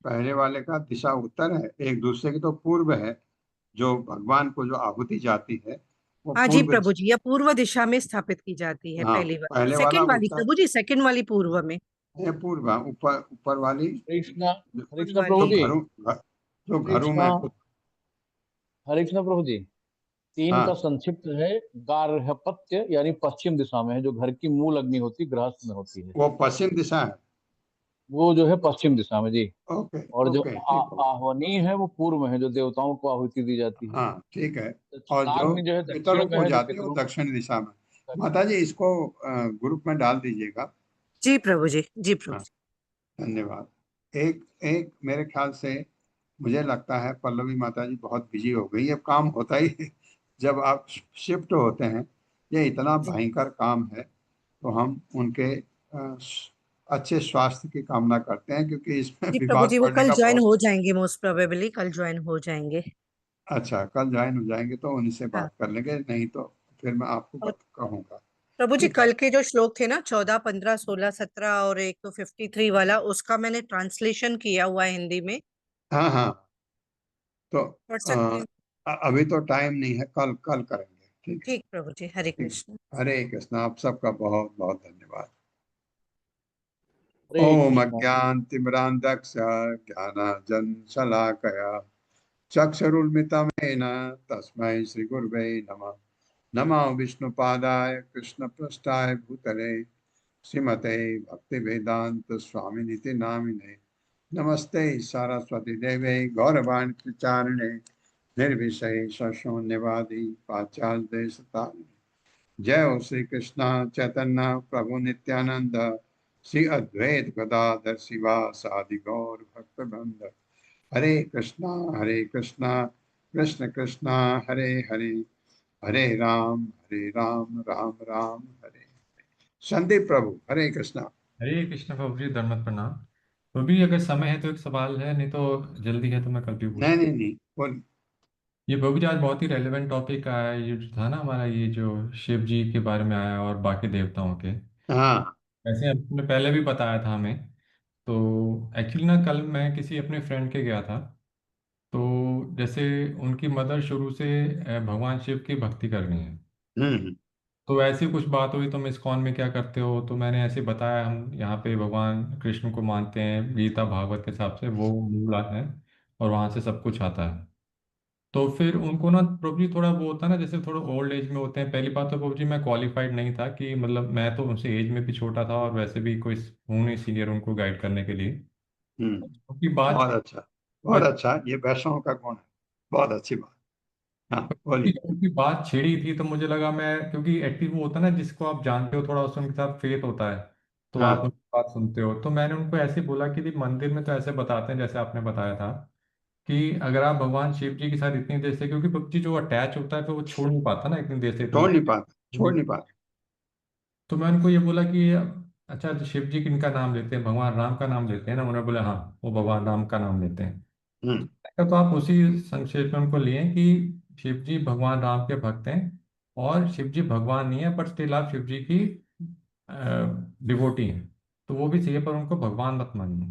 Speaker 3: पहले वाले का दिशा उत्तर है, एक दूसरे की तो पूर्व है। जो भगवान को जो आहुति जाती है वो
Speaker 5: हाँ जी प्रभु जी, यह पूर्व दिशा में स्थापित की जाती है।
Speaker 3: हाँ,
Speaker 5: पहली वाली।
Speaker 3: पहले वाला
Speaker 5: सेकंड वाली
Speaker 3: उत्तर।
Speaker 5: प्रभु जी, सेकंड वाली पूर्व में।
Speaker 3: ये पूर्व, ऊपर वाली
Speaker 11: कृष्णा प्रभु जी,
Speaker 3: जो घरों में।
Speaker 11: हरे कृष्णा प्रभु जी, 3
Speaker 3: हाँ
Speaker 11: का संक्षिप्त है गार्हपत्य, यानी पश्चिम दिशा में है, जो घर की मूल अग्नि होती है, गृहस्थ में होती है,
Speaker 3: वो पश्चिम दिशा है।
Speaker 11: वो जो है पश्चिम दिशा में जी।
Speaker 3: ओके
Speaker 11: और जो
Speaker 3: ओके ठीक।
Speaker 11: आह्वनी है वो पूर्व में है, जो देवताओं को आहुति दी जाती है।
Speaker 3: हाँ ठीक है। और जो
Speaker 11: चिताग्नि जो है
Speaker 3: पितरों
Speaker 11: दक्षिण में
Speaker 3: को
Speaker 11: है, जो
Speaker 3: जाती है वो
Speaker 11: पितरों
Speaker 3: दक्षिण दिशा में। माता जी इसको ग्रुप में डाल दीजिएगा।
Speaker 5: जी प्रभु जी, जी प्रभु
Speaker 3: हाँ
Speaker 5: जी।
Speaker 3: धन्यवाद। एक एक मेरे ख्याल से मुझे लगता है पल्लवी माता जी बहुत बिजी हो गई। अब काम होता ही है जब आप शिफ्ट होते हैं, ये इतना
Speaker 5: जी
Speaker 3: भयंकर काम है, तो हम उनके अच्छे स्वास्थ्य की कामना करते हैं, क्योंकि इसमें
Speaker 5: जी प्रभु
Speaker 3: विवाद
Speaker 5: जी, वो
Speaker 3: पड़ने
Speaker 5: कल
Speaker 3: का
Speaker 5: ज्वाइन
Speaker 3: बहुत।
Speaker 5: हो जाएंगे, मोस्ट प्रोबेबली कल ज्वाइन हो जाएंगे।
Speaker 3: अच्छा कल ज्वाइन हो जाएंगे तो उनसे
Speaker 5: हाँ।
Speaker 3: बात कर लेंगे, नहीं तो फिर मैं आपको
Speaker 5: और
Speaker 3: कहूँगा।
Speaker 5: प्रभु जी,
Speaker 3: ठीक है।
Speaker 5: कल के जो श्लोक थे ना, 14, 15, 16, 17 और एक तो 53 वाला, उसका मैंने ट्रांसलेशन किया हुआ है हिंदी में।
Speaker 3: हाँ हाँ तो
Speaker 5: पढ़ सकते हैं?
Speaker 3: अभी तो टाइम नहीं है, कल कल करेंगे। ठीक है।
Speaker 5: ठीक प्रभु जी, हरे
Speaker 3: ठीक।
Speaker 5: कृष्ण।
Speaker 3: हरे कृष्ण। आप सबका बहुत बहुत धन्यवाद।
Speaker 11: हरे
Speaker 3: ओम
Speaker 11: कृष्णा।
Speaker 3: अज्ञानतिमिरान्धस्य ज्ञानाञ्जनशलाकया चक्षुरुन्मिलितं तस्मै श्रीगुरवे नमः। नमो विष्णुपादाय कृष्णपृष्ठाय भूतले श्रीमते भक्तिवेदांत स्वामिनिति नामिने। नमस्ते सरस्वती देवे गौरवाणी प्रचारिणे निर्विशेष शून्यवादी पाश्चात्य देशतारिणे। जय हो श्री कृष्ण चैतन्य प्रभु नित्यानंद श्री अद्वैत गदाधर शिवासादि गौर भक्तवृंद। हरे कृष्णा कृष्ण कृष्णा हरे हरे, हरे राम राम राम हरे। संदीप प्रभु हरे कृष्णा।
Speaker 12: हरे कृष्ण प्रभु जी, दंडवत प्रणाम। तो भी अगर समय है तो एक सवाल है, नहीं तो जल्दी है तो मैं कल भी पूछ।
Speaker 3: नहीं नहीं नहीं बोल।
Speaker 12: ये प्रभु जी आज बहुत ही रेलेवेंट टॉपिक आया है, ये जो था ना हमारा, ये जो शिव जी के बारे में आया और बाकी देवताओं के।
Speaker 3: हाँ
Speaker 12: वैसे आपने पहले भी बताया था हमें। तो एक्चुअली ना कल मैं किसी अपने फ्रेंड के गया था। तो जैसे उनकी मदर शुरू से भगवान शिव की भक्ति कर रही हैं।
Speaker 3: हम्म
Speaker 12: तो ऐसी कुछ बात हुई, तुम इस्कॉन में क्या करते हो, तो मैंने ऐसे बताया हम यहाँ पे भगवान कृष्ण को मानते हैं, गीता भागवत के हिसाब से वो मूल है और वहाँ से सब कुछ आता है। तो फिर उनको ना प्रभु जी थोड़ा वो होता है ना, जैसे थोड़ा ओल्ड एज में होते हैं। पहली बात तो प्रभु जी मैं क्वालिफाइड नहीं था, कि मतलब मैं तो उनसे एज में भी छोटा था और वैसे भी कोई हूँ नहीं सीनियर उनको गाइड करने के लिए।
Speaker 3: हम्म
Speaker 12: उनकी बात
Speaker 3: बहुत अच्छा बहुत अच्छा। ये वैष्णव का गुण है। बहुत अच्छी बात। हाँ बोलिए।
Speaker 12: उनकी बात छिड़ी थी, तो मुझे लगा मैं, क्योंकि एक्टिव वो होता है ना जिसको आप जानते हो, थोड़ा उससे उनके साथ फेथ होता है, तो आप
Speaker 3: हाँ
Speaker 12: उनकी बात सुनते हो। तो मैंने उनको ऐसे बोला कि देख, मंदिर में तो ऐसे बताते हैं जैसे आपने बताया था, कि अगर आप भगवान शिव जी के साथ इतनी देर से, क्योंकि पक्षी जो अटैच होता है फिर वो छोड़ नहीं पाता ना इतनी देर से, तो
Speaker 3: छोड़ नहीं पाता, छोड़ नहीं पाता।
Speaker 12: तो मैं उनको ये बोला कि अच्छा, तो शिव जी किनका नाम लेते हैं, भगवान राम का नाम लेते हैं ना। उन्होंने बोला हाँ, वो भगवान राम का नाम लेते हैं।
Speaker 3: हम्म
Speaker 12: तो आप उसी संक्षेप में उनको लिए कि शिव जी भगवान राम के भक्त हैं, और शिव जी भगवान नहीं है, पर स्टिल आप शिव जी की डिवोटी हैं, तो वो भी चाहिए, पर उनको भगवान मत मानिए।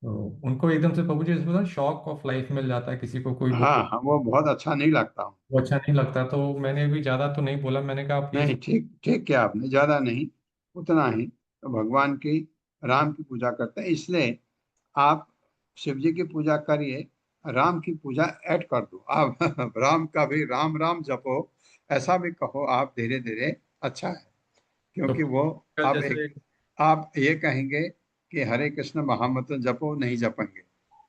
Speaker 12: तो उनको एकदम से प्रभु जी जैसे शॉक ऑफ लाइफ मिल जाता है किसी को, कोई
Speaker 3: हाँ
Speaker 12: बुक
Speaker 3: हाँ वो बहुत अच्छा नहीं लगता हूँ।
Speaker 12: वो अच्छा नहीं लगता। तो मैंने भी ज्यादा तो नहीं बोला, मैंने कहा आप ये
Speaker 3: नहीं ठीक ठीक किया आपने, ज्यादा नहीं, उतना ही। तो भगवान की राम की पूजा करते हैं, इसलिए आप शिव जी की पूजा करिए, राम की पूजा ऐड कर दो आप राम का भी राम राम जपो, ऐसा भी कहो आप धीरे धीरे। अच्छा है,
Speaker 12: तो
Speaker 3: क्योंकि वो आप
Speaker 12: जैसे।
Speaker 3: एक आप ये कहेंगे कि हरे कृष्ण महामंत्र जपो, नहीं जपेंगे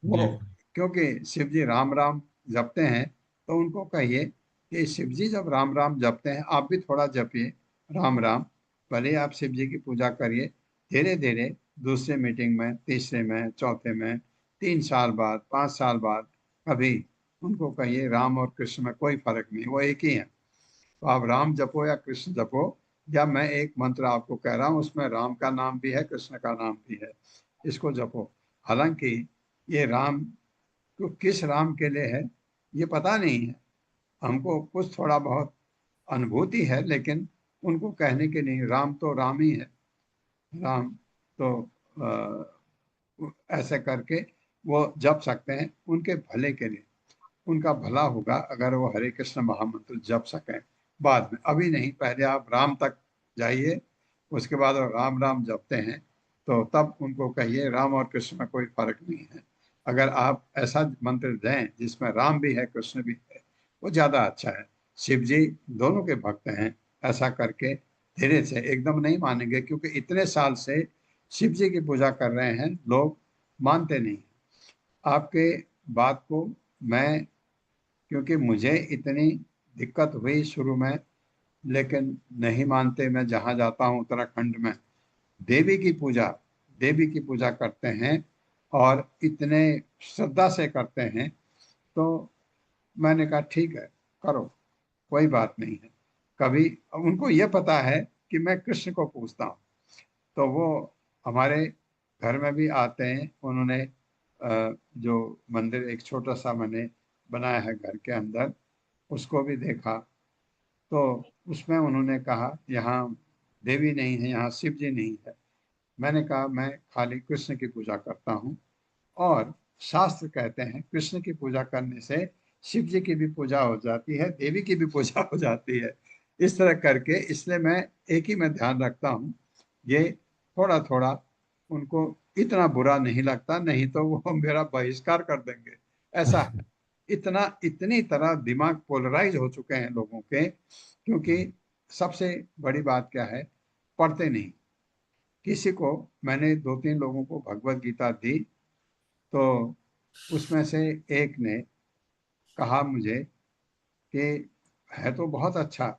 Speaker 3: वो,
Speaker 12: जी।
Speaker 3: क्योंकि शिव जी राम राम जपते हैं। तो उनको कहिए कि शिव जी जब राम राम जपते हैं, आप भी थोड़ा जपिए राम राम। भले आप शिव जी की पूजा करिए, धीरे धीरे दूसरे मीटिंग में, तीसरे में, चौथे में, 3 साल बाद, 5 साल बाद कभी उनको कहिए राम और कृष्ण में कोई फर्क नहीं, वो एक ही है। तो आप राम जपो या कृष्ण जपो, या मैं एक मंत्र आपको कह रहा हूँ उसमें राम का नाम भी है, कृष्ण का नाम भी है, इसको जपो। हालांकि ये राम तो किस राम के लिए है ये पता नहीं है हमको, कुछ थोड़ा बहुत अनुभूति है, लेकिन उनको कहने के नहीं, राम तो राम ही है। राम तो ऐसे करके वो जप सकते हैं उनके भले के लिए। उनका भला होगा अगर वो हरे कृष्ण महामंत्र जप सकें बाद में, अभी नहीं, पहले आप राम तक जाइए, उसके बाद वो राम राम जपते हैं, तो तब उनको कहिए राम और कृष्ण में कोई फर्क नहीं है। अगर आप ऐसा मंत्र दें जिसमें राम भी है कृष्ण भी है, वो ज़्यादा अच्छा है। शिव जी दोनों के भक्त हैं, ऐसा करके धीरे से, एकदम नहीं मानेंगे क्योंकि इतने साल से शिव जी की पूजा कर रहे हैं, लोग मानते नहीं। आपके बात को मैं, क्योंकि मुझे इतनी दिक्कत हुई शुरू में, लेकिन नहीं मानते। मैं जहाँ जाता हूँ उत्तराखंड में देवी की पूजा करते हैं और इतने श्रद्धा से करते हैं, तो मैंने कहा ठीक है करो, कोई बात नहीं है। कभी उनको ये पता है कि मैं कृष्ण को पूजता हूँ, तो वो हमारे घर में भी आते हैं। उन्होंने जो मंदिर एक छोटा सा मैंने बनाया है घर के अंदर, उसको भी देखा, तो उसमें उन्होंने कहा यहाँ देवी नहीं है, यहाँ शिव जी नहीं है। मैंने कहा मैं खाली कृष्ण की पूजा करता हूँ, और शास्त्र कहते हैं कृष्ण की पूजा करने से शिव जी की भी पूजा हो जाती है, देवी की भी पूजा हो जाती है। इस तरह करके, इसलिए मैं एक ही में ध्यान रखता हूँ। ये थोड़ा थोड़ा उनको इतना बुरा नहीं लगता, नहीं तो वो मेरा बहिष्कार कर देंगे, ऐसा है। इतनी तरह दिमाग पोलराइज हो चुके हैं लोगों के, क्योंकि सबसे बड़ी बात क्या है, पढ़ते नहीं। किसी को मैंने 2-3 लोगों को भगवत गीता दी, तो उसमें से एक ने कहा मुझे कि है तो बहुत अच्छा,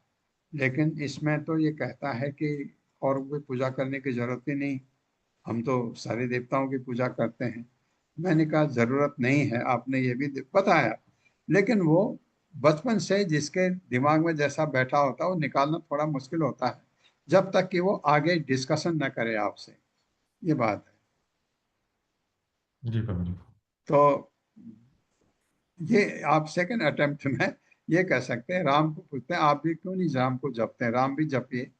Speaker 3: लेकिन इसमें तो ये कहता है कि और कोई पूजा करने की जरूरत ही नहीं, हम तो सारे देवताओं की पूजा करते हैं। मैंने कहा जरूरत नहीं है, आपने ये भी बताया, लेकिन वो बचपन से जिसके दिमाग में जैसा बैठा होता है वो निकालना थोड़ा मुश्किल होता है, जब तक कि वो आगे डिस्कशन न करे आपसे। ये बात है।
Speaker 12: जी प्रभु जी।
Speaker 3: तो ये आप सेकंड अटेम्प्ट में ये कह सकते हैं, राम को पूछते हैं आप भी क्यों नहीं राम को जपते हैं, राम भी जपिए,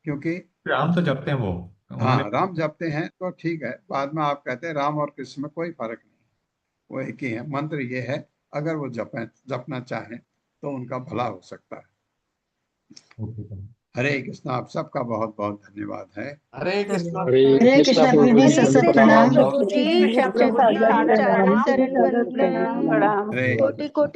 Speaker 3: क्योंकि
Speaker 12: राम तो जपते हैं वो,
Speaker 3: हाँ
Speaker 12: उन्होंने
Speaker 3: राम जपते हैं तो ठीक है। बाद में आप कहते हैं राम और कृष्ण में कोई फर्क नहीं, वो एक ही है। मंत्र ये है, अगर वो जपना चाहें तो उनका भला हो सकता है।
Speaker 12: ओके प्रभु।
Speaker 3: हरे कृष्ण। आप सबका बहुत बहुत धन्यवाद है।
Speaker 6: हरे कृष्णा।
Speaker 9: हरे कृष्णा प्रभु जी, सबसे प्रणाम।
Speaker 10: प्रभु जी,
Speaker 8: कृष्ण
Speaker 10: प्रभु
Speaker 8: प्रभु
Speaker 10: जी, हम
Speaker 8: जी,
Speaker 10: चरण
Speaker 8: प्रणाम,
Speaker 10: शरण
Speaker 8: हरे
Speaker 10: वंदना।
Speaker 8: प्रणाम।
Speaker 3: हरे
Speaker 10: कोटि कोटि